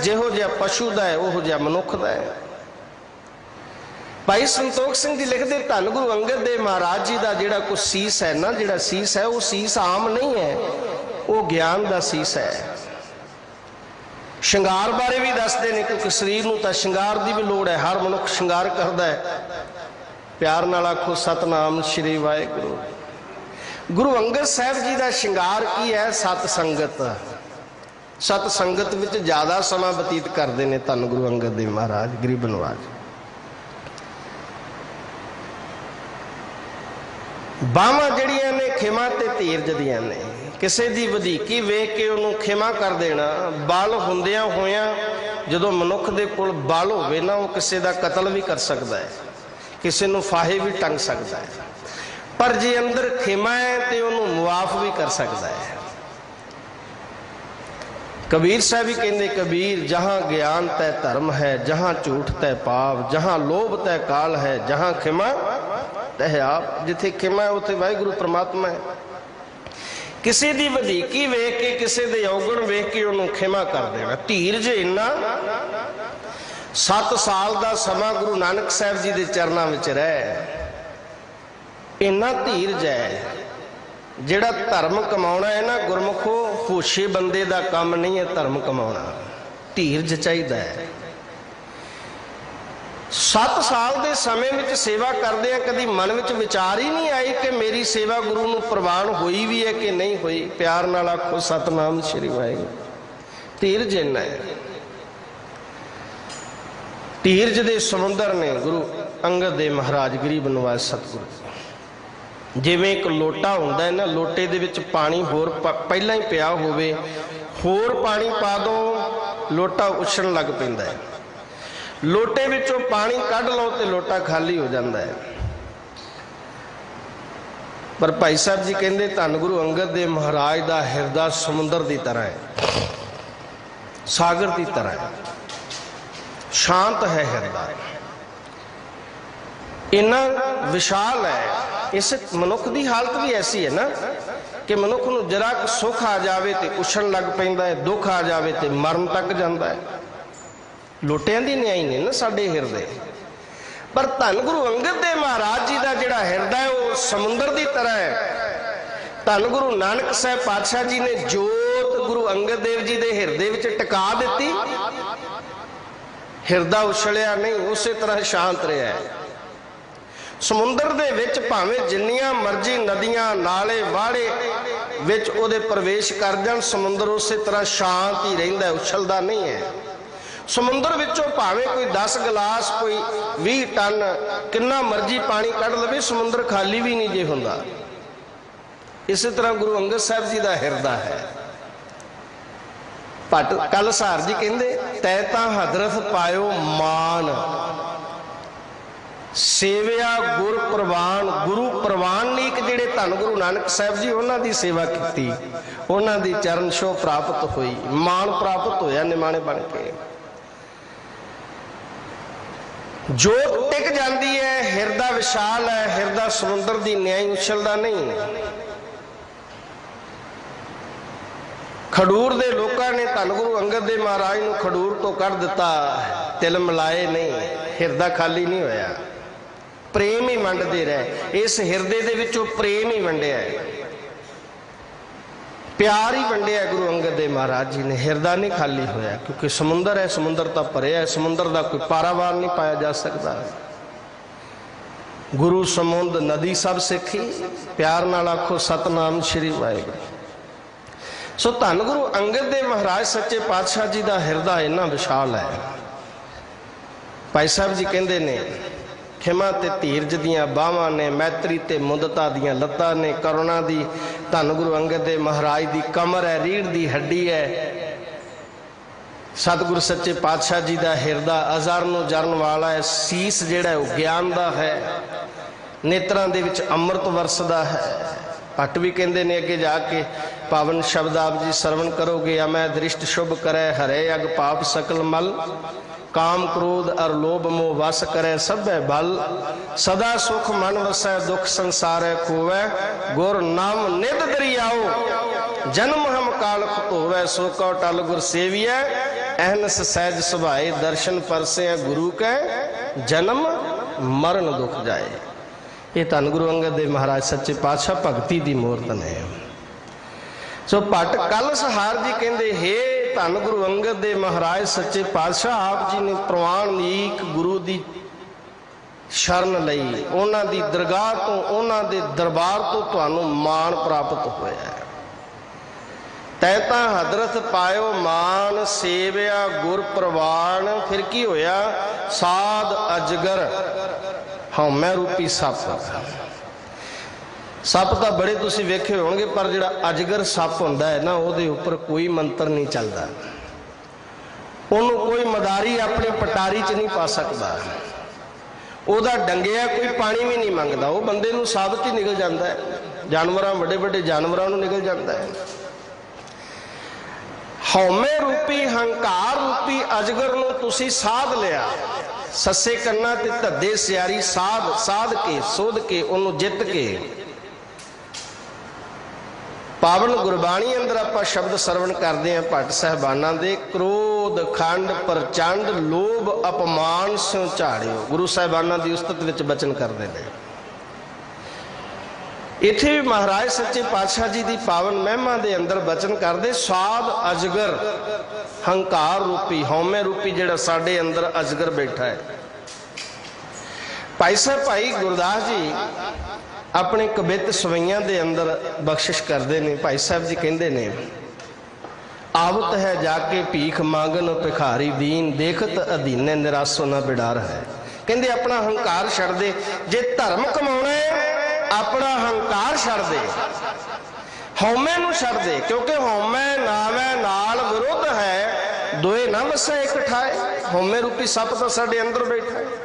जिहो जिहा पशु दा है उहो जिहा मनुख दा है। भाई संतोख सिंह जी लिखते धन गुरु अंगद देव महाराज जी का जिहड़ा कोई सीस है ना, जिहड़ा सीस है वो सीस आम नहीं है, वो ज्ञान का सीस है। श्रृंगार बारे भी दसते हैं, क्योंकि शरीर में तो श्रृंगार की भी लोड़ है, हर मनुख श्रृंगार करता है। प्यार नाल आखो सतनाम श्री वाहिगुरू। गुरु अंगद साहब जी का श्रृंगार की है? सत संगत। सत संगत विच ज़्यादा समा बतीत करते हैं धन गुरु अंगद देव महाराज गरीब नवाज। बाहां जड़ियां ने खिमा ते धीरज दियां ने, किसी की वधीकी वेख के उन्होंने खिमा कर देना। बल हुंदियां होया जदों मनुख दे कोल बल होवे ना, वो किसी का कतल भी कर सकता है, किसी नूं फाहे भी टंग सकता है। पर जे अंदर खिमा है तो उन्होंने मुआफ भी कर सकता है। कबीर साहब भी कहते, कबीर जहां ज्ञान तय धर्म है, जहां झूठ तय पाप, जहां लोभ तय काल है, जहां खिमा तह आप। जिथे खिमा है उथे वाहिगुरू परमात्मा है। किसी की वधीकी वेख के, किसी के अवगुण वेख के उन्होंने खिमा कर देना। धीरज इन्ना 7 साल का समा गुरु नानक साहब जी के चरणों में रह, इन्ना धीरज है। जिहड़ा धर्म कमाउणा है ना गुरमुखो, होशे बंदे का काम नहीं है धर्म कमाउणा, धीरज चाहिए है। 7 साल के समय में सेवा करते हैं, कभी मन में विचार ही नहीं आई कि मेरी सेवा गुरु नूं प्रवान हुई भी है कि नहीं हुई। प्यार नाल आखो सतनाम श्री वाहिगुरू। धीरज इन्ना है। धीरज दे समुंदर ने गुरु अंगद देव महाराज गरीब नवाज सतगुरु। जिवें एक लोटा हुंदा है ना, लोटे दे विच पानी होर पहला ही पिया होवे, होर पानी पा दो लोटा उछलण लग पैंदा है। लोटे विचों पानी कढ़ लो तो लोटा खाली हो जाता है। पर भाई साहब जी कहते धन गुरु अंगद देव महाराज का हिरदा समुंदर की तरह है, सागर की तरह है, शांत है हिरदा, इन्ना विशाल है। इस मनुख की हालत भी ऐसी है ना कि मनुख नूं जरा सुख आ जाए तो उछलण लग पैंदा है, दुख आ जाए तो मरण तक जाता है। लोटियां दी न्याई ने ना साडे हिरदे। पर धन गुरु अंगद देव महाराज जी का जिहड़ा हिरदा है वो समुंदर की तरह है। धन गुरु नानक साहब पातशाह जी ने जोत गुरु अंगद देव जी के हिरदे विच टिका दी, हिरदा उछलिया नहीं, उस तरह शांत रहा है। समुंदर दे विच भावें जिन्नियां मर्जी नदियां नाले वाड़े विच उहदे प्रवेश कर जाण, समुंदर उस तरह शांत ही रहिंदा है, उछलदा नहीं है। समुंदर विचों भावें कोई 10 गिलास, कोई 20 टन कितना मर्जी पानी कढ़ लवे, समुंदर खाली भी नहीं जे हुंदा। इस तरह गुरु अंगद साहब जी का हिरदा है। भट कल सहार जी कहंदे तै तां हजरत पायो मान, सेविया गुर प्रवान। गुरु प्रवाननीक जिहड़े धन गुरु नानक साहब जी उन्हां दी सेवा की, उन्हां दी चरण छो प्राप्त हुई, मान प्राप्त होया निमाणे बन के। जोत टिक जाती है, हिरदा विशाल है, हिरदा समुंदर की न्याई उछलदा नहीं। खडूर दे लोकां ने धन गुरु अंगद देव महाराज नूं खडूर तो कढ़ दिता, तिल मिलाए नहीं, हिरदा खाली नहीं होया, प्रेम ही वंडदे रहे। इस हिरदे दे विचों प्रेम ही वंडिया है। प्यार ही वंडिया गुरु अंगद देव महाराज जी ने। हिरदा नहीं खाली होया, क्योंकि समुंदर है, समुंदर तो भरिया है, समुंदर का कोई पारावार नहीं पाया जा सकता। गुरु समुंद नदी सब सिखी, प्यार नाल आखो सतनाम श्री वाहिगुरू। सो धन गुरु अंगद देव महाराज सच्चे पातशाह जी का हिरदा इन्ना विशाल है। भाई साहब जी कहते ने खिमा ते धीरज दियां बाहां ने, मैत्री ते मुदता दियां लत्तां ने, करुणा दी धन गुरु अंगद देव महाराज दी कमर है, रीढ़ दी हड्डी है। सतगुरु सच्चे पातशाह जी का हिरदा अजरन जरन वाला है। सीस जिहड़ा है वो ज्ञान का है, नेत्रां दे विच अमृत वरसदा है। भट्ट भी कहते ने अगे जाके पावन शब्द आप जी सरवण करोगे। अमै दृष्ट शुभ करे हरे अग पाप सकल मल, काम क्रोध अर लोभ मोह वस करे सब बल, सदा सुख मन वसै दुख संसार खोवै, गुर नाम नित दरियाओ जन्म हम काल होवै, सो कौ टल गुर सेवियै अहनस सहज सुभाए, दर्शन परसे गुरु कै जन्म मरण दुख जाए। ये धन गुरु अंगद देव महाराज सच्चे पातशाह भगती की मूर्त ने। सो भट्ट कल सहार जी कहते हे धन गुरु अंगद देव महाराज सच्चे पातशाह आप जी ने प्रवाणिक गुरु की शरण लई, उन्हां दी दरगाह तो उन्हां दे दरबार तो तुहानू मान प्राप्त होया है। तै तां हदरत पायो मान, सेविया गुर प्रवान, फिर की होया साध अजगर हौमै रूपी सप। सप तो बड़े तुसी वेखे होणगे, पर जिहड़ा अजगर सप हुंदा है ना, उहदे उपर कोई मंत्र नहीं चलदा, उहनूं कोई मदारी अपनी पटारी च नहीं पा सकदा, उहदा डंगिया कोई पानी भी नहीं मंगदा, वो बंदे नूं साबित ही निकल जाता है, जानवरां वड्डे वड्डे जानवरां नूं निकल जाता है। हौमे रूपी हंकार रूपी अजगर नूं तुसी साध लिया, सस्से कन्ना ते धद्दे सियारी साध साध के सोध के उन्होंने जित के। पावन गुरबाणी अंदर आप शब्द सरवण करते हैं भट्ट साहबाना दे, क्रोध खंड प्रचंड लोभ अपमान स्यों झाड़ियो, गुरु साहबाना की उस्तत विच बचन करते हैं। इत्थे भी महाराज सच्चे पातशाह जी की पावन महिमा के अंदर बचन करते, साध अजगर हंकार रूपी हौमे रूपी जिहड़ा साडे अंदर अजगर बैठा है। भाई साहब भाई गुरदास जी अपने कवित सवैयां दे अंदर बख्शिश करते हैं। भाई साहब जी कहते ने आवत है जाके भीख मांगन भिखारी दीन, देखत अधीने निरासो ना बिडार है। कहते अपना हंकार छड़ दे, जे धर्म कमाउणा है अपना हंकार छड़ दे, हौमे नूं छड़ दे, क्योंकि हौमे नावे नाल विरुद्ध है, दोए ना वसे एक ठाए। हौमे रूपी सप तो साडे अंदर बैठा है।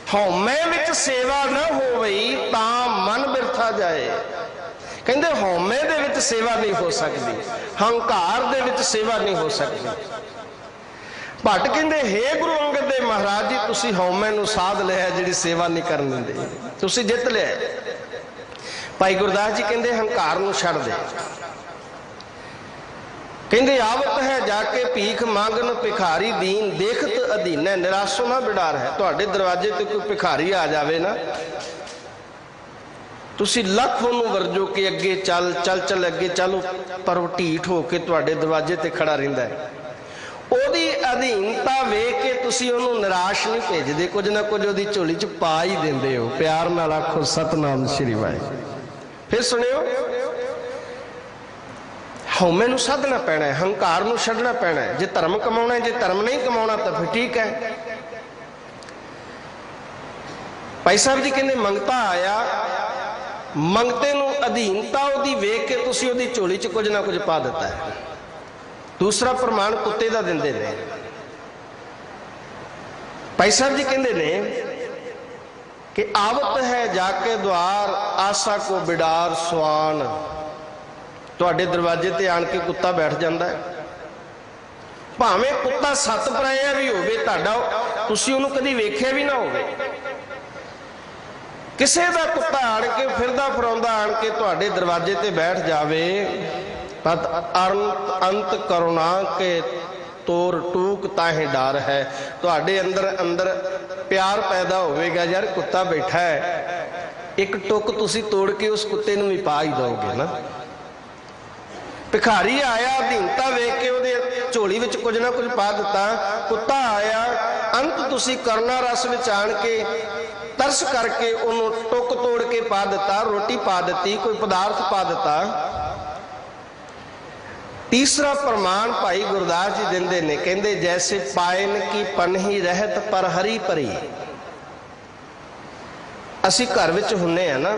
हौमे विच सेवा न होवई तां मन बिरथा जाए। कहंदे हौमे दे विच सेवा नहीं हो सकती, हंकार दे विच सेवा नहीं हो सकती। भट्ट कहंदे हे गुरु अंगद देव महाराज जी तुसी हौमे नूं साध लिया, जिहड़ी सेवा नहीं करन दिंदे, तुसी जित लिया। भाई गुरदास जी कहते हंकार नूं छड़ दे, कहते आवत है जाके भीख मांगन भिखारी दीन, देखत अधीने निरासो ना बिडार है। तुहाडे दरवाजे ते कोई भिखारी आ जावे ना, तुसी लख उहनूं वरजो कि अगे चल चल चल अगे चलो, पर वो ढीठ हो के तुहाडे दरवाजे ते खड़ा रहिंदा है। ओदी अधीनता वेख के तुसी उहनूं निराश नहीं भेजदे, कुछ ना कुछ ओदी झोली च पा ही दिंदे हो। प्यार नाल आखो सतनाम श्री वाहिगुरू। फिर सुनियो, हौमे नूं साधना पैना है, हंकार नूं छड्डना पैना है। जे धर्म कमाउणा है, जे धर्म नहीं कमाउणा तो फिर ठीक है। भाई साहब जी कहते मंगता आया, मंगते नूं अधीनता ओदी वेख के तुसी ओदी झोली च कुछ ना कुछ पा दिता है। दूसरा प्रमाण कुत्ते का दिंदे ने। भाई साहब जी कहते ने कि आवत है जाके द्वार आशा को बिडार सुआन, तुहाडे दरवाजे ते आण के कुत्ता बैठ जाता है, भावें कुत्ता सत पराया भी होवे, तुहाडा तुसीं उहनूं कदी वेख्या भी ना होवे। किसे दा कुत्ता आण के फिरदा फराउंदा आण के तुहाडे दरवाजे ते बैठ जावे, तद अंत करुणा के तोर टूक ताहे डर है। तुहाडे अंदर अंदर प्यार पैदा होवेगा, यार कुत्ता बैठा है, एक टुक तुसी तोड़ के उस कुत्ते नूं भी पा ही दोगे ना। ਭਿਖਾਰੀ ਆਇਆ, ਅਧੀਨਤਾ ਵੇਖ ਕੇ ਉਹਦੇ ਝੋਲੀ ਵਿੱਚ ਕੁਝ ਨਾ ਕੁਝ ਪਾ ਦਿੱਤਾ। ਕੁੱਤਾ ਆਇਆ, ਅੰਤ ਤੁਸੀਂ ਕਰੁਣਾ ਰਸ ਵਿੱਚ ਆਣ ਕੇ ਤਰਸ ਕਰਕੇ ਉਹਨੂੰ ਟੁੱਕ ਤੋੜ ਕੇ ਪਾ ਦਿੱਤਾ, ਰੋਟੀ ਪਾ ਦਿੱਤੀ, ਕੋਈ ਪਦਾਰਥ ਪਾ ਦਿੱਤਾ। ਤੀਸਰਾ ਪ੍ਰਮਾਣ ਭਾਈ ਗੁਰਦਾਸ ਜੀ ਦਿੰਦੇ ਨੇ, ਕਹਿੰਦੇ ਜੈਸੇ ਪਾਇਨ ਕੀ ਪਨਹੀ ਰਹਿਤ ਪਰ ਹਰੀ ਭਰੀ। ਅਸੀਂ ਘਰ ਵਿੱਚ ਹੁੰਨੇ ਆ ਨਾ,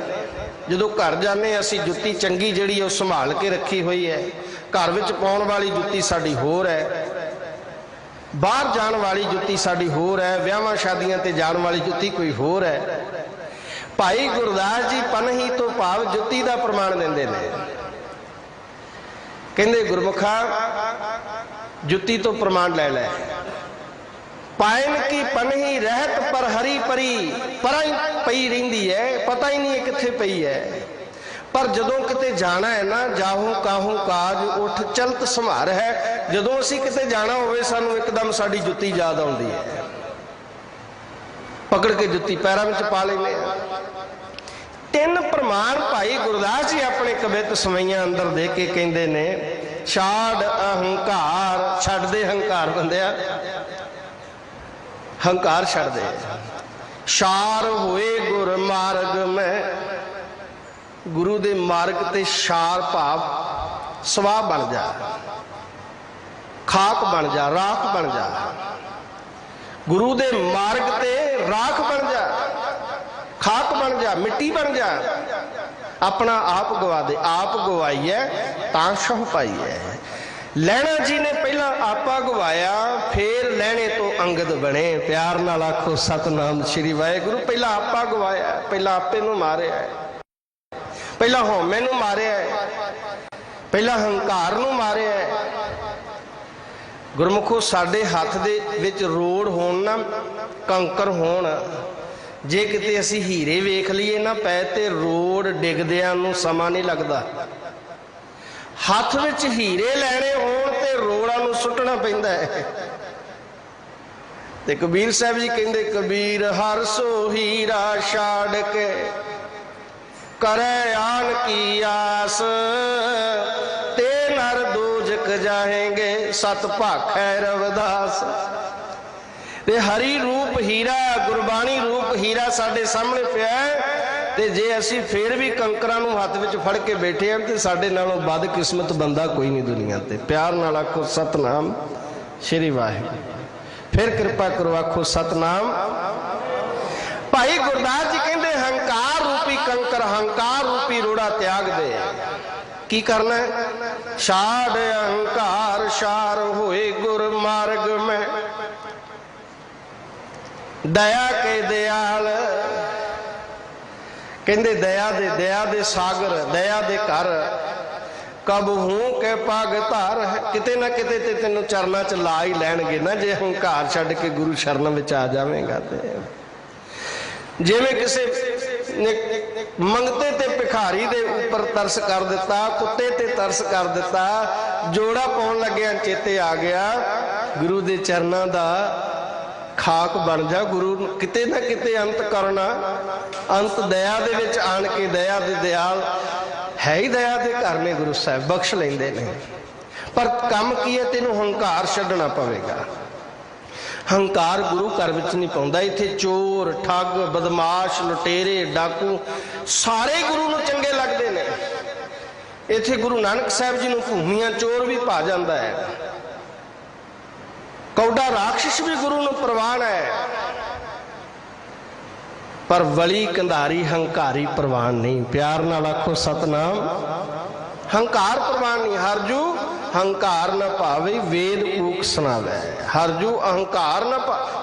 ਜਦੋਂ ਘਰ ਜਾਂਦੇ ਅਸੀਂ ਜੁੱਤੀ ਚੰਗੀ ਜਿਹੜੀ ਉਹ ਸੰਭਾਲ ਕੇ ਰੱਖੀ ਹੋਈ ਹੈ। ਘਰ ਵਿੱਚ ਪਾਉਣ ਵਾਲੀ ਜੁੱਤੀ ਸਾਡੀ ਹੋਰ ਹੈ, ਬਾਹਰ ਜਾਣ ਵਾਲੀ ਜੁੱਤੀ ਸਾਡੀ ਹੋਰ ਹੈ, ਵਿਆਹਾਂ ਸ਼ਾਦੀਆਂ ਤੇ ਜਾਣ ਵਾਲੀ ਜੁੱਤੀ ਕੋਈ ਹੋਰ ਹੈ। ਭਾਈ ਗੁਰਦਾਸ ਜੀ ਪਨਹੀ ਤੋਂ ਭਾਵ ਜੁੱਤੀ ਦਾ ਪ੍ਰਮਾਣ ਦਿੰਦੇ ਨੇ। ਕਹਿੰਦੇ ਗੁਰਮੁਖਾ ਜੁੱਤੀ ਤੋਂ ਪ੍ਰਮਾਣ ਲੈ ਲੈ। ਪਾਇਨ ਕੀ ਪਨਹੀ ਰਹਿਤ ਪਰ ਹਰੀ ਭਰੀ, ਪਰਾਂ ਹੀ ਪਈ ਰਹਿੰਦੀ ਹੈ, ਪਤਾ ਹੀ ਨਹੀਂ ਹੈ ਕਿੱਥੇ ਪਈ ਹੈ। ਪਰ ਜਦੋਂ ਕਿਤੇ ਜਾਣਾ ਹੈ ਨਾ, ਜਾਹੂ ਕਾਹੂ ਕਾਜ ਉੱਠ ਚਲਤ ਸੰਭਾਰ ਹੈ। ਜਦੋਂ ਅਸੀਂ ਕਿਤੇ ਜਾਣਾ ਹੋਵੇ ਸਾਨੂੰ ਇੱਕਦਮ ਸਾਡੀ ਜੁੱਤੀ ਯਾਦ ਆਉਂਦੀ ਹੈ, ਪਕੜ ਕੇ ਜੁੱਤੀ ਪੈਰਾਂ ਵਿੱਚ ਪਾ ਲੈਂਦੇ ਹਾਂ। ਤਿੰਨ ਪ੍ਰਮਾਣ ਭਾਈ ਗੁਰਦਾਸ ਜੀ ਆਪਣੇ ਕਵਿਤ ਸਵਈਆਂ ਅੰਦਰ ਦੇ ਕੇ ਕਹਿੰਦੇ ਨੇ, ਛਾੜ ਅਹੰਕਾਰ, ਛੱਡ ਦੇ ਹੰਕਾਰ ਬੰਦਿਆ, ਹੰਕਾਰ ਛੱਡ ਦੇ। ਸ਼ਾਰ ਹੋਏ ਗੁਰ ਮਾਰਗ ਮੈਂ, ਗੁਰੂ ਦੇ ਮਾਰਗ ਤੇ ਸ਼ਾਰ ਭਾਵ ਸਵਾਹ ਬਣ ਜਾ, ਖਾਕ ਬਣ ਜਾ, ਰਾਖ ਬਣ ਜਾ। ਗੁਰੂ ਦੇ ਮਾਰਗ ਤੇ ਰਾਖ ਬਣ ਜਾ, ਖਾਕ ਬਣ ਜਾ, ਮਿੱਟੀ ਬਣ ਜਾ। ਆਪਣਾ ਆਪ ਗਵਾ ਦੇ, ਆਪ ਗਵਾਈ ਹੈ ਤਾਂ ਸ਼ਹੁ ਪਾਈ ਹੈ। ਲਹਿਣਾ ਜੀ ਨੇ ਪਹਿਲਾਂ ਆਪਾ ਗਵਾਇਆ, ਫੇਰ ਲਹਿਣੇ ਤੋਂ ਅੰਗਦ ਬਣੇ। ਪਿਆਰ ਨਾਲ ਆਖੋ ਸਤਨਾਮ ਸ਼੍ਰੀ ਵਾਹਿਗੁਰੂ। ਪਹਿਲਾਂ ਆਪਾ ਗਵਾਇਆ, ਪਹਿਲਾਂ ਆਪੇ ਨੂੰ ਮਾਰਿਆ, ਪਹਿਲਾਂ ਹਉਮੈ ਨੂੰ ਮਾਰਿਆ, ਪਹਿਲਾਂ ਹੰਕਾਰ ਨੂੰ ਮਾਰਿਆ। ਗੁਰਮੁਖੋ ਸਾਡੇ ਹੱਥ ਦੇ ਵਿੱਚ ਰੋੜ ਹੋਣ ਨਾ, ਕੰਕਰ ਹੋਣ, ਜੇ ਕਿਤੇ ਅਸੀਂ ਹੀਰੇ ਵੇਖ ਲਈਏ ਨਾ ਪੈ ਤੇ ਰੋੜ ਡਿੱਗਦਿਆਂ ਨੂੰ ਸਮਾਂ ਨਹੀਂ ਲੱਗਦਾ। ਹੱਥ ਵਿੱਚ ਹੀਰੇ ਲੈਣੇ ਹੋਣ ਤੇ ਰੋੜਾਂ ਨੂੰ ਸੁੱਟਣਾ ਪੈਂਦਾ ਹੈ। ਤੇ ਕਬੀਰ ਸਾਹਿਬ ਜੀ ਕਹਿੰਦੇ, ਕਬੀਰ ਹਰ ਸੋ ਹੀਰਾ ਛਾੜ ਕੇ ਕਰੇ ਆਨ ਕੀ ਆਸ, ਤੇ ਨਰ ਦੋਜਕ ਜਾਏਂਗੇ ਸਤ ਭਾਖੈ ਰਵਿਦਾਸ। ਤੇ ਹਰੀ ਰੂਪ ਹੀਰਾ, ਗੁਰਬਾਣੀ ਰੂਪ ਹੀਰਾ ਸਾਡੇ ਸਾਹਮਣੇ ਪਿਆ ਹੈ। ਤੇ ਜੇ ਅਸੀਂ ਫੇਰ ਵੀ ਕੰਕਰਾਂ ਨੂੰ ਹੱਥ ਵਿੱਚ ਫੜ ਕੇ ਬੈਠੇ ਹਾਂ ਤੇ ਸਾਡੇ ਨਾਲੋਂ ਬਦ ਕਿਸਮਤ ਬੰਦਾ ਕੋਈ ਨਹੀਂ ਦੁਨੀਆ ਤੇ। ਪਿਆਰ ਨਾਲ ਆਖੋ ਸਤਨਾਮ ਸ਼੍ਰੀ ਵਾਹਿਗੁਰੂ। ਫਿਰ ਕਿਰਪਾ ਕਰੋ ਆਖੋ ਸਤਨਾਮ। ਭਾਈ ਗੁਰਦਾਸ ਜੀ ਕਹਿੰਦੇ ਹੰਕਾਰ ਰੂਪੀ ਕੰਕਰ, ਹੰਕਾਰ ਰੂਪੀ ਰੋੜਾ ਤਿਆਗ ਦੇ। ਕੀ ਕਰਨਾ ਹੈ? ਛਾੜ ਅਹੰਕਾਰ ਸ਼ਾਰ ਹੋਏ ਗੁਰ ਮਾਰਗ ਮੈਂ, ਦਇਆ ਕੇ ਦਿਆਲ। ਕਹਿੰਦੇ ਦਇਆ ਦੇ ਸਾਗਰ, ਦਇਆ ਦੇ ਘਰ, ਕਬ ਹੂੰ ਕੇ ਪਗ ਧਾਰ। ਕਿਤੇ ਨਾ ਕਿਤੇ ਤੇ ਤੈਨੂੰ ਚਰਨਾਂ 'ਚ ਲਾ ਹੀ ਲੈਣਗੇ ਨਾ, ਜੇ ਹੰਕਾਰ ਛੱਡ ਕੇ ਗੁਰੂ ਸ਼ਰਨ ਵਿੱਚ ਆ ਜਾਵੇਂਗਾ। ਤੇ ਜਿਵੇਂ ਕਿਸੇ ਨੇ ਮੰਗਤੇ ਤੇ ਭਿਖਾਰੀ ਦੇ ਉੱਪਰ ਤਰਸ ਕਰ ਦਿੱਤਾ, ਕੁੱਤੇ ਤੇ ਤਰਸ ਕਰ ਦਿੱਤਾ, ਜੋੜਾ ਪਾਉਣ ਲੱਗਿਆ ਚੇਤੇ ਆ ਗਿਆ ਗੁਰੂ ਦੇ ਚਰਨਾਂ ਦਾ ਖਾਕ ਬਣ ਜਾ। ਗੁਰੂ ਕਿਤੇ ਨਾ ਕਿਤੇ ਅੰਤ ਕਰਨਾ, ਅੰਤ ਦਇਆ ਦੇ ਵਿੱਚ ਆਣ ਕੇ, ਦਇਆ ਦੇ ਦਿਆਲ ਹੈ ਹੀ ਦਇਆ ਦੇ ਘਰ ਨੇ, ਗੁਰੂ ਸਾਹਿਬ ਬਖਸ਼ ਲੈਂਦੇ ਨੇ। ਪਰ ਕੰਮ ਕੀ ਹੈ? ਤੈਨੂੰ ਹੰਕਾਰ ਛੱਡਣਾ ਪਵੇਗਾ। ਹੰਕਾਰ ਗੁਰੂ ਘਰ ਵਿੱਚ ਨਹੀਂ ਪਾਉਂਦਾ। ਇੱਥੇ ਚੋਰ, ਠੱਗ, ਬਦਮਾਸ਼, ਲੁਟੇਰੇ, ਡਾਕੂ ਸਾਰੇ ਗੁਰੂ ਨੂੰ ਚੰਗੇ ਲੱਗਦੇ ਨੇ। ਇੱਥੇ ਗੁਰੂ ਨਾਨਕ ਸਾਹਿਬ ਜੀ ਨੂੰ ਭੂਮੀਆਂ ਚੋਰ ਵੀ ਭਾ ਜਾਂਦਾ ਹੈ, ਕੌਡਾ ਰਾਖਸ਼ ਵੀ ਗੁਰੂ ਨੂੰ ਪ੍ਰਵਾਨ ਹੈ। ਪਰ ਵਲੀ ਕੰਧਾਰੀ ਹੰਕਾਰੀ ਪ੍ਰਵਾਨ ਨਹੀਂ। ਪਿਆਰ ਨਾਲ ਆਖੋ ਸਤਨਾਮ। ਹੰਕਾਰ ਪ੍ਰਵਾਨ ਨਹੀਂ। ਹਰਜੂ ਹੰਕਾਰ ਨਾ ਭਾਵੇ ਵੇਦ ਊਕ ਸੁਣਾਵੇ। ਹਰਜੂ ਅਹੰਕਾਰ ਨਾ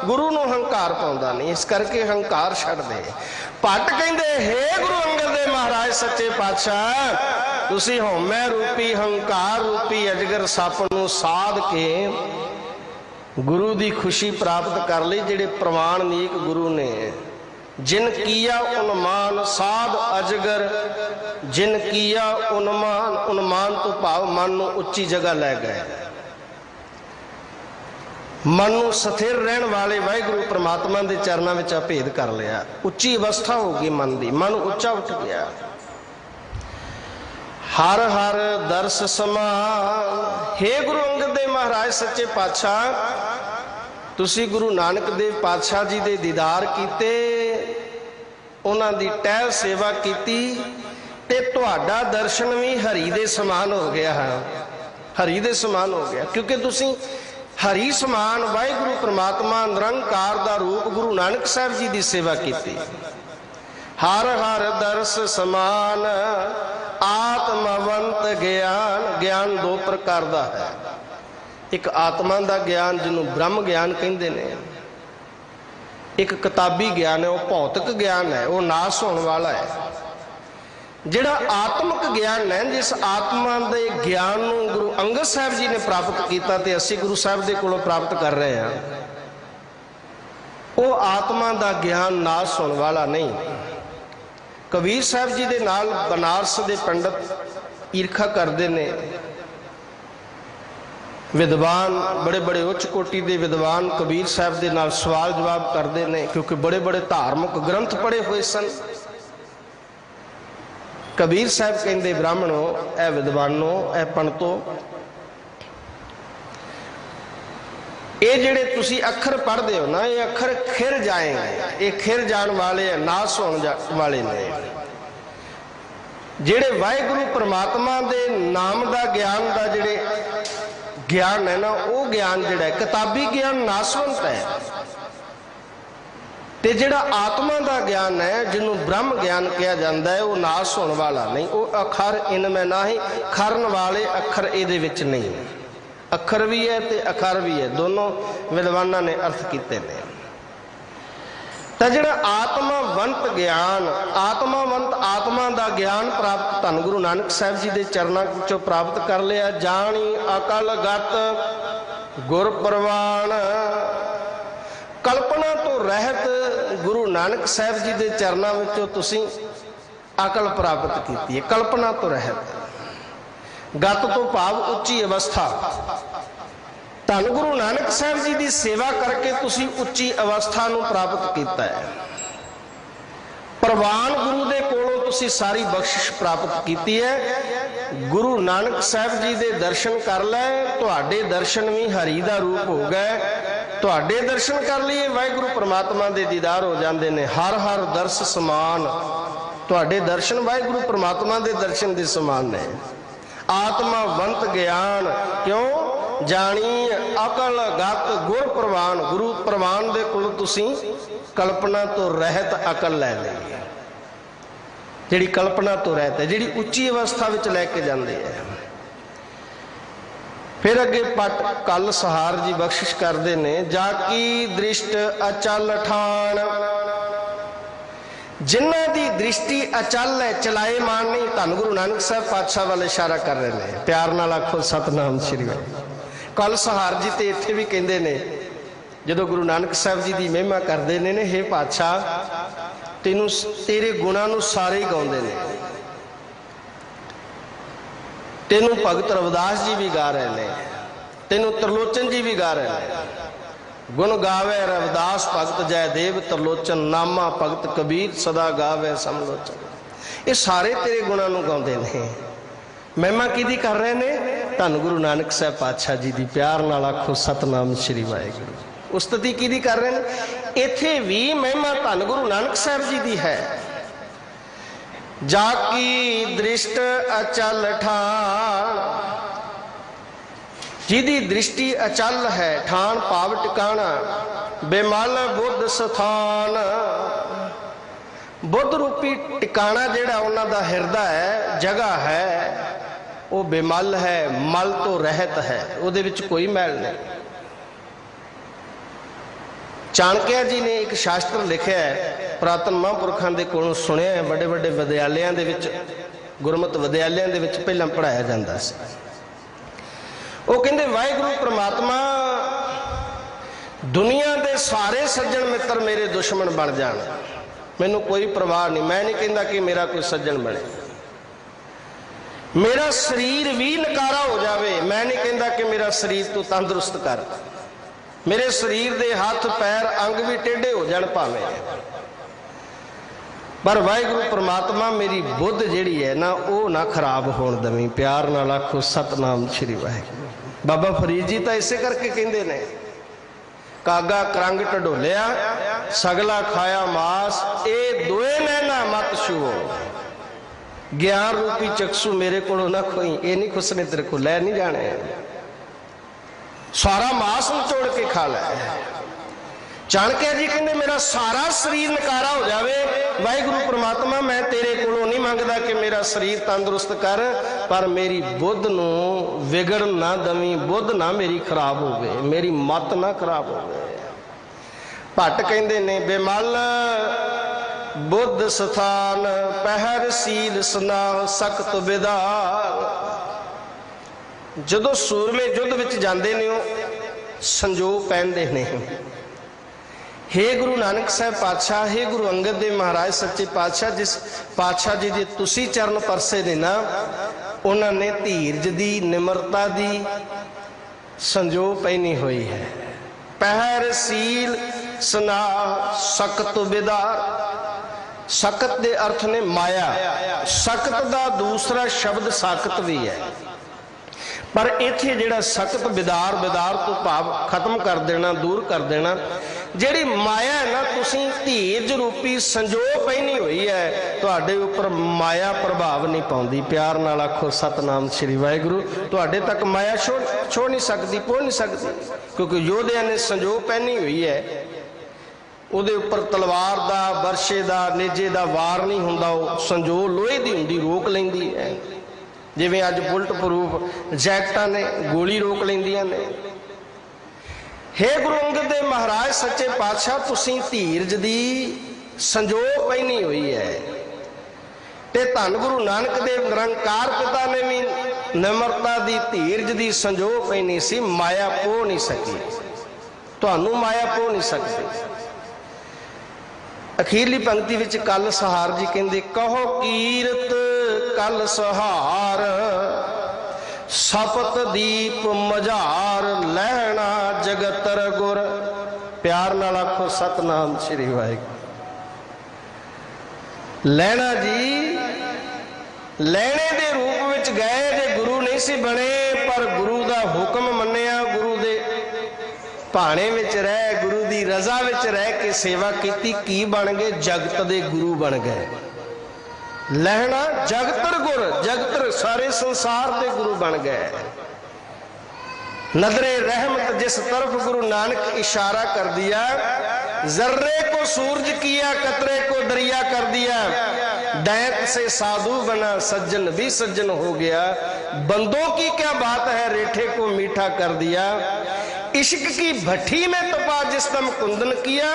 ਗੁਰੂ ਨੂੰ ਹੰਕਾਰ ਪਾਉਂਦਾ ਨਹੀਂ, ਇਸ ਕਰਕੇ ਹੰਕਾਰ ਛੱਡ ਦੇ। ਭੱਟ ਕਹਿੰਦੇ, ਹੇ ਗੁਰੂ ਅੰਗਦ ਦੇ ਮਹਾਰਾਜ ਸੱਚੇ ਪਾਤਸ਼ਾਹ, ਤੁਸੀਂ ਹਉਮੈ ਰੂਪੀ ਹੰਕਾਰ ਰੂਪੀ ਅਜਗਰ ਸੱਪ ਨੂੰ ਸਾਧ ਕੇ ਗੁਰੂ ਦੀ ਖੁਸ਼ੀ ਪ੍ਰਾਪਤ ਕਰ ਲਈ। ਜਿਹੜੇ ਪ੍ਰਵਾਨ ਨੀਕ ਗੁਰੂ ਨੇ, ਜਿਨ ਕੀਆ ਉਨਮਾਨ ਸਾਧ ਅਜਗਰ, ਜਿਨ ਕੀਆ ਉਨਮਾਨ, ਉਨਮਾਨ ਤੋਂ ਭਾਵ ਮਨ ਨੂੰ ਉੱਚੀ ਜਗ੍ਹਾ ਲੈ ਗਏ। ਮਨ ਨੂੰ ਸਥਿਰ ਰਹਿਣ ਵਾਲੇ ਵਾਹਿਗੁਰੂ ਪ੍ਰਮਾਤਮਾ ਦੇ ਚਰਨਾਂ ਵਿੱਚ ਅਭੇਦ ਕਰ ਲਿਆ। ਉੱਚੀ ਅਵਸਥਾ ਹੋ ਗਈ ਮਨ ਦੀ, ਮਨ ਉੱਚਾ ਉੱਠ ਗਿਆ। हर हर दर्श समान। हे गुरु अंगद देव महाराज सच्चे पातशाह, तुसी गुरु नानक देव पातशाह जी दे दीदार कीते, उन्हां दी टहल सेवा कीती, ते तुहाडा दर्शन भी हरि दे समान हो गया है, हरि दे समान हो गया, क्योंकि तुसी हरि समान वाहिगुरु परमात्मा निरंकार दा रूप गुरु नानक साहब जी दी सेवा कीती। हर हर दर्श समान आत्मवंत ज्ञान। ज्ञान दो प्रकार का है, एक आत्मा का ज्ञान जिन्होंने ब्रह्म ज्ञान कहते हैं, एक किताबी ज्ञान है, वह भौतिक ज्ञान है, वह नाश होने वाला है। जिहड़ा आत्मक ज्ञान है, जिस आत्मा के ज्ञान नूं गुरु अंगद साहब जी ने प्राप्त किया ते असीं गुरु साहब के कोलों प्राप्त कर रहे हैं, वो आत्मा का ज्ञान नाश होने वाला नहीं। कबीर साहब जी के नाल बनारस के पंडित ईर्खा करते हैं, विद्वान बड़े बड़े उच्च कोटि के विद्वान कबीर साहब के नाल सवाल जवाब करते हैं, क्योंकि बड़े बड़े धार्मिक ग्रंथ पढ़े हुए सन। कबीर साहब कहते ब्राह्मणों, ए विद्वानों, ए पंडितों, ये जिहड़े तुसी अखर पढ़ते हो ना, ये अखर खिर जाएंगे, ये खिर जान वाले है, नाश होने वाले ने। जिहड़े वाहिगुरु परमात्मा दे नाम का ज्ञान का जिहड़े ज्ञान है ना, वो ज्ञान जिहड़ा किताबी ज्ञान नाशवंत है, ते जिहड़ा आत्मा का ज्ञान है, जिन्होंने ब्रह्म ज्ञान कहा जाता है, वो नाश होने वाला नहीं। वो अखर इनमें ना ही खरन वाले अखर इहदे विच नहीं, अखर भी है ते अखर भी है, दोनों विद्वाना ने अर्थ किए हैं। तो जिहड़ा आत्मावंत ज्ञान, आत्मावंत आत्मा का ज्ञान प्राप्त धन गुरु नानक साहब जी के चरणों चों प्राप्त कर लिया। जानी अकल गत गुर प्रवान। कल्पना तो रहत गुरु नानक साहब जी के चरणों में तुसी अकल प्राप्त की है, कल्पना तो रहत। गत तो भाव उच्ची अवस्था। धन गुरु नानक साहब जी की सेवा करके तुसी उच्ची अवस्था नूं प्राप्त किया है। प्रवान गुरु दे कोलों तुसी सारी बख्शिश प्राप्त की है। गुरु नानक साहब जी के दर्शन कर ले, तुहाडे दर्शन भी हरि का रूप हो गए। तुहाडे दर्शन कर लिए वाहिगुरु परमात्मा के दीदार हो जाते हैं। हर हर दर्श समान। तुहाडे दर्शन वाहिगुरु परमात्मा के दर्शन के समान ने। आत्मावंत ज्ञान क्यों जानी अकल गत गुर प्रवान। गुरु प्रवान दे कोल तुसी कल्पना तो रहत अकल लै ली, जिहड़ी कल्पना तो रहत है, जिहड़ी उच्ची अवस्था विच लैके जांदी है। फिर अगे पट कल सहार जी बख्शिश करते ने, जाकी दृष्ट अचल ठान। जिन्हां दी दृष्टि अचल है, चलाए मान नहीं। धन गुरु नानक साहब पातशाह वाले इशारा कर रहे हैं। प्यार नाल आखो सतनाम श्री वाहिगुरू। कल सहार जी तो इत्थे भी कहते हैं, जो गुरु नानक साहब जी की महिमा करते हैं, हे पातशाह तेनू तेरे गुणा नू सारे ही गाउंदे ने। तेनू भगत रविदास जी भी गा रहे हैं, तेनू त्रिलोचन जी भी गा रहे हैं। गुण गावे रविदास भगत जयदेव त्रिलोचन, नामा भगत कबीर सदा गावे समलोचन। ये सारे तेरे गुणा नू गाउंदे हैं। महिमा किहदी कर रहे हैं? धन गुरु नानक साहब पातशाह जी की। प्यार नाल आखो सतनाम श्री वाहिगुरू। उस्तति किहदी कर रहे हैं? इत्थे भी महिमा धन गुरु नानक साहब जी की है। जाकी दृष्ट अचल ठान, जिहदी दृष्टि अचल है, ठान भाव टिकाना, बेमल बुद्ध स्थान। बुद्ध रूपी टिकाना जिहड़ा उन्हां दा हिरदा है, जगह है, वो बेमल है, मल तो रहत है, उहदे विच कोई मैल नहीं। चाणक्य जी ने एक शास्त्र लिखा है, पुरातन महापुरखों के कोलों सुनिया है, बड़े बड़े विद्यालयों के विच, गुरमत विद्यालयों के विच पहलां पढ़ाया जाता सी। वो कहते वाहिगुरु परमात्मा दुनिया के सारे सज्जन मित्र मेरे दुश्मन बन जान, मैनू कोई परवाह नहीं। मैं नहीं कहता कि मेरा कोई सज्जन बने। मेरा शरीर भी नकारा हो जाए, मैं नहीं कहता कि मेरा शरीर तू तंदुरुस्त कर। मेरे शरीर के हाथ पैर अंग भी टेढ़े हो जान भावें, पर वाहिगुरु परमात्मा मेरी बुद्ध जिहड़ी है ना वो ना खराब होण दवीं। प्यार नाल आखो सतनाम श्री वाहिगुरू। बाबा फरीद जी तो इसे करके कहंदे ने, कागा करंग ढडोलिया सगला खाया मास, ए दोए नैना मत छुओ, ज्ञान रूपी चक्षु मेरे को ना खोई, ये नहीं खुसने तेरे को लै नहीं जाने, सारा मांस निचोड़ के खा लै। चाणक्य जी कहते मेरा सारा शरीर नकारा हो जाए, वाहिगुरु परमात्मा मैं तेरे कोलों नहीं मंगदा कि मेरा शरीर तंदुरुस्त कर, पर मेरी बुद्ध नूं विगड़ ना दवीं, बुद्ध ना मेरी खराब होवे, मेरी मत ना खराब होवे। भट्ट कहते ने बेमल बुद्ध स्थान पहर सील सना सख्त विधार। जदों सूरमे युद्ध विच जांदे ने संजोग पहनते ने। हे गुरु नानक साहब पातशाह, हे गुरु अंगद देव महाराज सच्चे पातशाह, जिस पातशाह जी दे तुसी चरण परसे ने ना, उन्होंने धीरज दी निमरता दी संजो पहनी हुई है। पहर सील सना सख्त विदार। सख्त दे अर्थ ने माया, सख्त दा दूसरा शब्द साकत भी है, पर इत्थे जिहड़ा सख्त विदार, विदार तो भाव खत्म कर देना, दूर कर देना। जिहड़ी माया है ना, तुसी धीरज रूपी संजोग पहनी हुई है, तुहाडे उपर माया प्रभाव नहीं पाउंदी। प्यार नाल आखो सतनाम श्री वाहिगुरू। तुहाडे तक माया छोड़ नहीं सकती, पहुंच नहीं सकती, क्योंकि योधिया ने संजोग पहनी हुई है। उहदे उपर तलवार दा, बरछे दा, नेजे दा वार नहीं हुंदा, वो संजोग लोहे दी हुंदी, रोक लैंदी है। जिवें अज बुलट प्रूफ जैकटां ने गोली रोक लैंदियां ने। हे गुरु अंगद देव महाराज सच्चे पातशाह, तुसीं धीरज दी संजोग पहनी हुई है, ते धन गुरु नानक देव निरंकार पिता ने भी निमरता दी, धीरज दी संजोग पहनी सी। माया पो नहीं सकी, तुहानू माया पो नहीं सकती। अखीरली पंक्ति विच कल सहार जी कहंदे, कहो कीरत कल सहार सपत दीप मजार, लहना जगतर गुर। प्यार नाल आखो सतनाम श्री वाहिगुरू। लहना जी लहने दे रूप विच गए, जे गुरु नहीं सी बने, पर गुरु दा हुक्म मन्निया, गुरु दे भाणे विच रह, गुरु दी रजा विच रह के सेवा कीती, की बन गए? जगत दे गुरु बन गए। लहना जगतर गुर, जगतर सारे संसार के गुरु बन गए। नजरे रहमत जिस तरफ गुरु नानक इशारा कर दिया, जर्रे को सूरज किया, कतरे को दरिया कर दिया। दैत से साधु बना, सज्जन भी सज्जन हो गया। बंदों की क्या बात है, रेठे को मीठा कर दिया। इश्क की भट्ठी में तपा जिस दम कुंदन किया,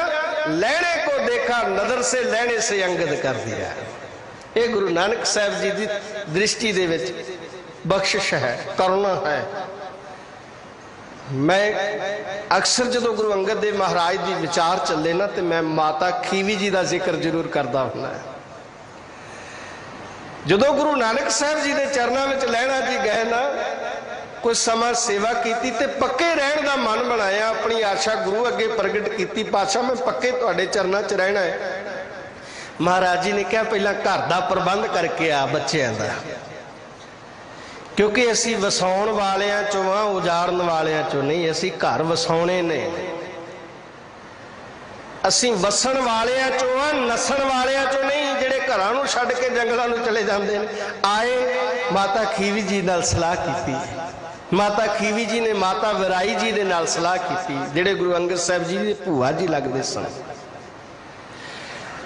लहने को देखा नजर से, लहने से अंगद कर दिया। ये गुरु नानक साहब जी की दृष्टि दे विच बख्शिश है, करुणा है। मैं अक्सर जो गुरु अंगद देव महाराज की विचार चले ना, तो मैं माता खीवी जी का जिक्र जरूर करता हूं। जो गुरु नानक साहब जी के चरणों में लहना जी गए ना, कुछ समा सेवा की, ते पक्के रहन का मन बनाया, अपनी आशा गुरु अगे प्रगट की, पातशाह मैं पक्के तुहाडे चरणों च रहना है। महाराज जी ने कहा पहला घर का प्रबंध करके आ बच्चों का, क्योंकि असी वसाउण वालियां चों आ, उजाड़न वालियां चों नहीं। असी घर वसाउणे ने, असी वसन वालियां चों आ, नसन वालियां चों नहीं, जिहड़े घरां नूं छड्ड के जंगलां नूं चले जांदे ने। आए माता खीवी जी नाल सलाह कीती। माता खीवी जी ने माता विराई जी दे नाल सलाह कीती, जिहड़े गुरु अंगद साहब जी दे भूआ जी लगदे सन।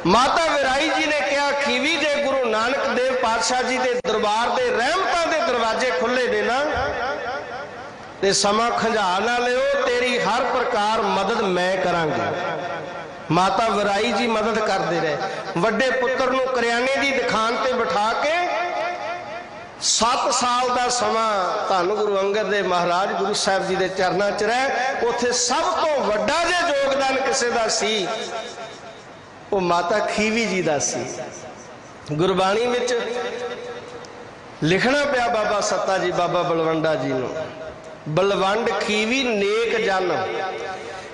माता विराई जी ने कहा, खीवी जे गुरु नानक देव पातशाह जी के दरबार के रहमतां दे दरवाजे खुले ने ना, ते समा खंजा ना लियो, तेरी हर प्रकार मदद मैं करांगी। माता विराई जी मदद करते रहे। वड्डे पुत्र नूं करियाने की दुकान ते बिठा के 7 साल का समा धन गुरु अंगद देव महाराज गुरु साहब जी के चरणों च रहे। उत्थे सब तो वड्डा जे योगदान किसी का सी, वो माता खीवी जी का सी। गुरबाणी में लिखना पिया बाबा सत्ता जी, बाबा बलवंडा जी नूं, बलवंड खीवी नेक जन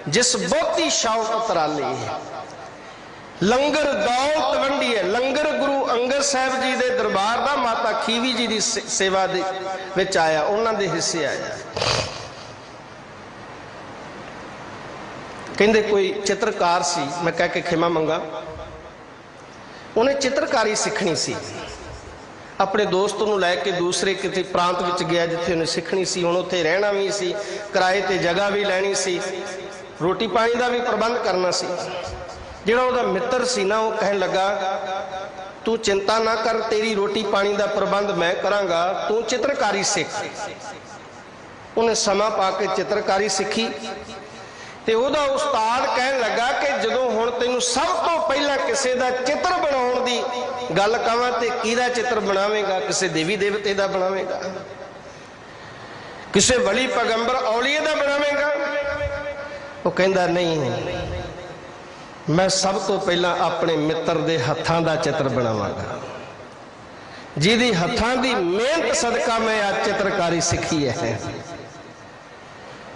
जिस बहुती शौक तराली। लंगर दौलत वंडी है। लंगर गुरु अंगद साहब जी के दरबार का माता खीवी जी की सेवा दे विच आया, उन्होंने दे हिस्से आया। कहते कोई चित्रकार सी, मैं कह के खिमा मंगा, उन्हें चित्रकारी सीखनी सी। अपने दोस्त को लैके दूसरे किसी प्रांत में गया जिथे उन्हें सीखनी सी। हुण उत्थे रहना भी सी, किराए ते जगह भी लैनी सी, रोटी पानी का भी प्रबंध करना सी। जिहड़ा उहदा मित्र सी ना, वो कहन लगा तू चिंता ना कर, तेरी रोटी पानी का प्रबंध मैं करांगा, तू चित्रकारी सीख। उन्हें समा पा के चित्रकारी सीखी ते उहदा उस्ताद कहन लगा कि जदों हुण तैनूं सब तो पहला किसी का चित्र बनाउण दी गल कहां ते किहदा चित्र बनावेगा? किसी देवी देवते का बनावेगा, किसी वली पैगंबर औलीए का बनावेगा? वो कहंदा नहीं, मैं सब तो पहला अपने मित्र के हत्थां का चित्र बनावांगा, जिहदी हत्थां की मेहनत सदका मैं आज चित्रकारी सीखी है।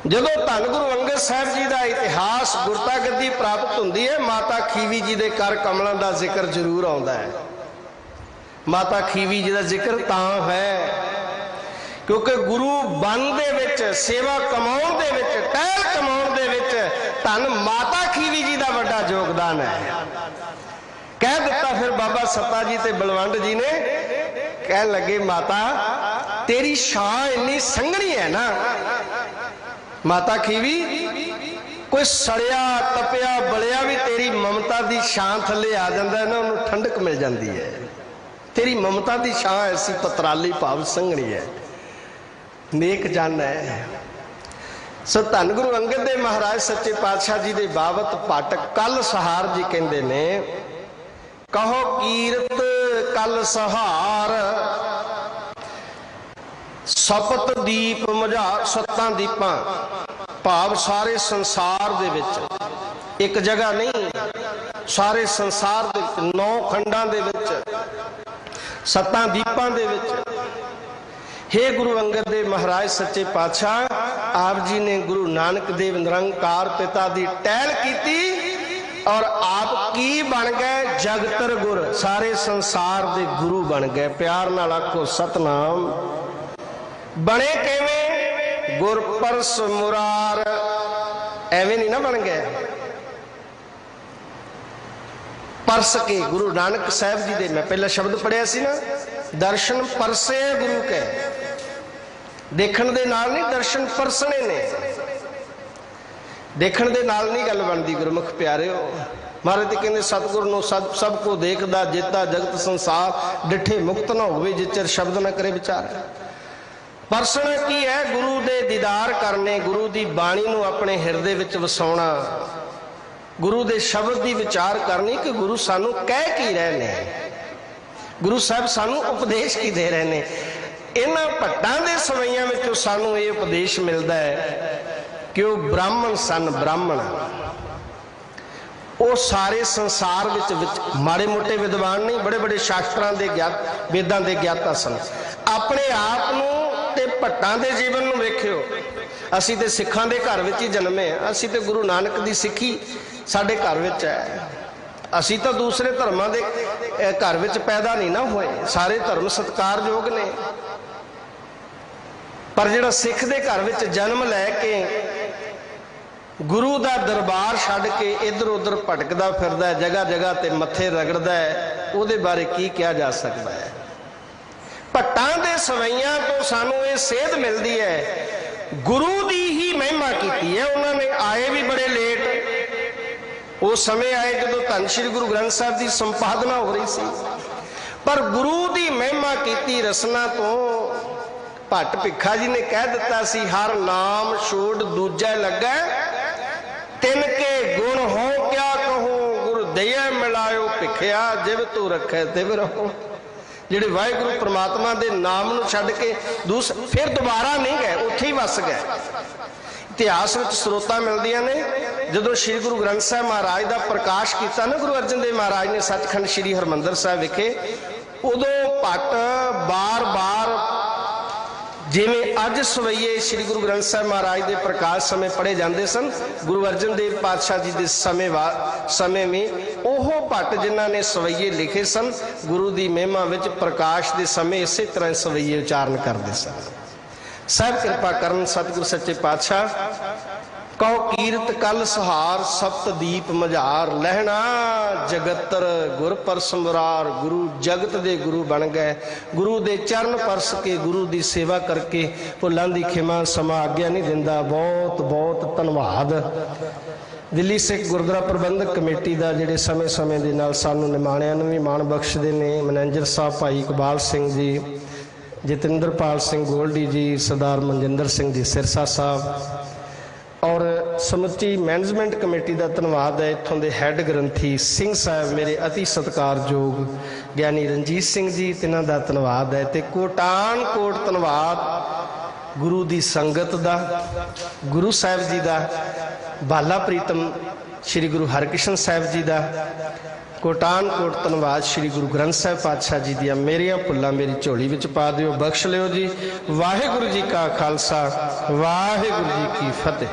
जदों धन गुरु अंगद साहब जी का इतिहास गुरता गद्दी प्राप्त होंदी है, माता खीवी जी के कर कमलों का जिक्र जरूर आता है। माता खीवी जी का जिक्र तां है क्योंकि गुरु बन दे विच, सेवा कमाउण दे विच, टहल कमाउण दे विच धन माता खीवी जी का बड़ा योगदान है। कह दिता फिर बाबा सत्ता जी ते बलवंड जी ने, कह लगे माता तेरी शान इन्नी संघनी है ना, माता खीवी कोई सड़िया तपिया बलिया भी तेरी ममता की शान थले आ जाता है ना, उन्होंने ठंडक मिल जाती है। तेरी ममता की शान ऐसी पतराली भाव संघनी है, नेक जन है। सो धन गुरु अंगद देव महाराज सच्चे पातशाह जी के बाबत पाठक कल सहार जी कहते ने, कहो कीरत कल सहार, सपत दीप मझार। सत्तां दीपां भाव सारे संसार दे विच, एक जगह नहीं, सारे संसार दे विच, 9 खंडां दे विच, सत्तां दीपां दे विच। हे गुरु अंगद देव महाराज सच्चे पातशाह, आप जी ने गुरु नानक देव निरंकार पिता की टहल की और आप की बन गए? जगतर गुर, सारे संसार दे गुरु बन गए। प्यार नाल आखो सतनाम। बने किवें? गुरपरस मुरार, एवें नहीं ना बन गए, परस के। गुरु नानक साहब जी दे मैं पहला शब्द पढ़िया सी ना, दर्शन परसे गुरु के, देखण दे नाल नहीं, दर्शन परसने ने। देखण दे नाल नहीं गल बनदी गुरमुख प्यारिओ। महाराज ते कहंदे सतगुर नूं सब को देखदा जेता जगत संसार, डिठे मुक्त ना होवे जिचर शब्द ना करे विचार। परसना की है? गुरु दे दीदार करने, गुरु दी बाणी नूं अपने हिरदे विच वसाउणा, गुरु दे शब्द दी विचार करनी कि गुरु सानू कह की रहे ने, गुरु साहब सानू उपदेश की दे रहे ने। इन्हां भट्टां दे सवैयां विचों सानू ये उपदेश मिलता है कि वो ब्राह्मण सन। ब्राह्मण वो सारे संसार विच माड़े मोटे विद्वान नहीं, बड़े बड़े शास्त्रां दे ज्ञात, वेदां दे ज्ञाता सन। अपने आप नूं ते भट्टां दे जीवन नूं वेखिओ, असीं ते सिखां दे घर विच ही जन्मे, असीं ते गुरु नानक दी सिੱਖੀ साडे घर विच है। असीं तो दूसरे धर्मां दे घर विच पैदा नहीं ना होए, सारे धर्म सत्कारयोग ने, पर जिहड़ा सिख दे घर विच जन्म लैके गुरु दा दरबार छड्ड के इधर उधर भटकदा फिरदा है, जगह जगह ते मत्थे रगड़दा है, उहदे बारे की कहा जा सकता है? भट्टां दे सवैयां तो सानू ये सेध मिलती है, गुरु दी ही महिमा की है। उन्होंने आए भी बड़े लेट, उस समय आए जो धन श्री गुरु ग्रंथ साहब की संपादना हो रही सी, पर गुरु की महिमा की रसना तो भट्ट भिखा जी ने कह दिता सी, हर नाम छोड़ दूजा लगा, तिन के गुण हो क्या कहूं, गुरु दया मिलायो भिखिया, जिव तू रखे तिव रहो। जिहड़े वाहिगुरु परमात्मा के नाम नूं छड्ड के फिर दोबारा नहीं गए, उत्थे ही वस गए। इतिहास में स्रोतां मिलदियां ने, जदों श्री गुरु ग्रंथ साहब महाराज का प्रकाश किया ना गुरु अर्जन देव महाराज ने सचखंड श्री हरमंदर साहब विखे, उदों भट्ट बार बार ਜਿਵੇਂ ਅੱਜ ਸਵਈਏ ਸ੍ਰੀ ਗੁਰੂ ਗ੍ਰੰਥ ਸਾਹਿਬ ਮਹਾਰਾਜ ਦੇ ਪ੍ਰਕਾਸ਼ ਸਮੇਂ ਪੜ੍ਹੇ ਜਾਂਦੇ ਸਨ, ਗੁਰੂ ਅਰਜਨ ਦੇਵ ਪਾਤਸ਼ਾਹ ਜੀ ਦੇ ਸਮੇਂ ਵਿੱਚ ਉਹ ਭੱਟ ਜਿਨ੍ਹਾਂ ਨੇ ਸਵਈਏ ਲਿਖੇ ਸਨ, ਗੁਰੂ ਦੀ ਮਹਿਮਾ ਵਿੱਚ ਪ੍ਰਕਾਸ਼ ਦੇ ਸਮੇਂ ਇਸੇ ਤਰ੍ਹਾਂ ਸਵਈਏ ਉਚਾਰਨ ਕਰਦੇ ਸਨ। ਸਾਹਿਬ ਕਿਰਪਾ ਕਰਨ ਸਤਿਗੁਰ ਸੱਚੇ ਪਾਤਸ਼ਾਹ। ਕਹੋ ਕੀਰਤ ਕਲ ਸਹਾਰ ਸਪਤ ਦੀਪ ਮਝਾਰ, ਲਹਿਣਾ ਜਗਤਰ ਗੁਰ ਪਰਸਮਰਾਰ। ਗੁਰੂ ਜਗਤ ਦੇ ਗੁਰੂ ਬਣ ਗਏ, ਗੁਰੂ ਦੇ ਚਰਨ ਪਰਸ ਕੇ, ਗੁਰੂ ਦੀ ਸੇਵਾ ਕਰਕੇ। ਭੁੱਲਾਂ ਦੀ ਖਿਮਾ, ਸਮਾਂ ਆਗਿਆ ਨਹੀਂ ਦਿੰਦਾ। ਬਹੁਤ ਬਹੁਤ ਧੰਨਵਾਦ ਦਿੱਲੀ ਸਿੱਖ ਗੁਰਦੁਆਰਾ ਪ੍ਰਬੰਧਕ ਕਮੇਟੀ ਦਾ, ਜਿਹੜੇ ਸਮੇਂ ਦੇ ਨਾਲ ਸਾਨੂੰ ਨਿਮਾਣਿਆਂ ਨੂੰ ਵੀ ਮਾਣ ਬਖਸ਼ਦੇ ਨੇ। ਮੈਨੇਜਰ ਸਾਹਿਬ ਭਾਈ ਇਕਬਾਲ ਸਿੰਘ ਜੀ, ਜਤਿੰਦਰਪਾਲ ਸਿੰਘ ਗੋਲਡੀ ਜੀ, ਸਰਦਾਰ ਮਨਜਿੰਦਰ ਸਿੰਘ ਜੀ ਸਿਰਸਾ ਸਾਹਿਬ, ਔਰ ਸਮੁੱਚੀ ਮੈਨੇਜਮੈਂਟ ਕਮੇਟੀ ਦਾ ਧੰਨਵਾਦ ਹੈ। ਇੱਥੋਂ ਦੇ ਹੈੱਡ ਗ੍ਰੰਥੀ ਸਿੰਘ ਸਾਹਿਬ ਮੇਰੇ ਅਤੀ ਸਤਿਕਾਰਯੋਗ ਗਿਆਨੀ ਰਣਜੀਤ ਸਿੰਘ ਜੀ, ਤਿੰਨਾਂ ਦਾ ਧੰਨਵਾਦ ਹੈ। ਤੇ ਕੋਟਾਨ ਕੋਟ ਧੰਨਵਾਦ ਗੁਰੂ ਦੀ ਸੰਗਤ ਦਾ, ਗੁਰੂ ਸਾਹਿਬ ਜੀ ਦਾ, ਬਾਲਾ ਪ੍ਰੀਤਮ ਸ੍ਰੀ ਗੁਰੂ ਹਰਕ੍ਰਿਸ਼ਨ ਸਾਹਿਬ ਜੀ ਦਾ। ਕੋਟਾਨ ਕੋਟ ਧੰਨਵਾਦ ਸ੍ਰੀ ਗੁਰੂ ਗ੍ਰੰਥ ਸਾਹਿਬ ਪਾਤਸ਼ਾਹ ਜੀ ਦੀਆਂ। ਮੇਰੀਆਂ ਭੁੱਲਾਂ ਮੇਰੀ ਝੋਲੀ ਵਿੱਚ ਪਾ ਦਿਓ, ਬਖਸ਼ ਲਿਓ ਜੀ। ਵਾਹਿਗੁਰੂ ਜੀ ਕਾ ਖਾਲਸਾ, ਵਾਹਿਗੁਰੂ ਜੀ ਕੀ ਫਤਿਹ।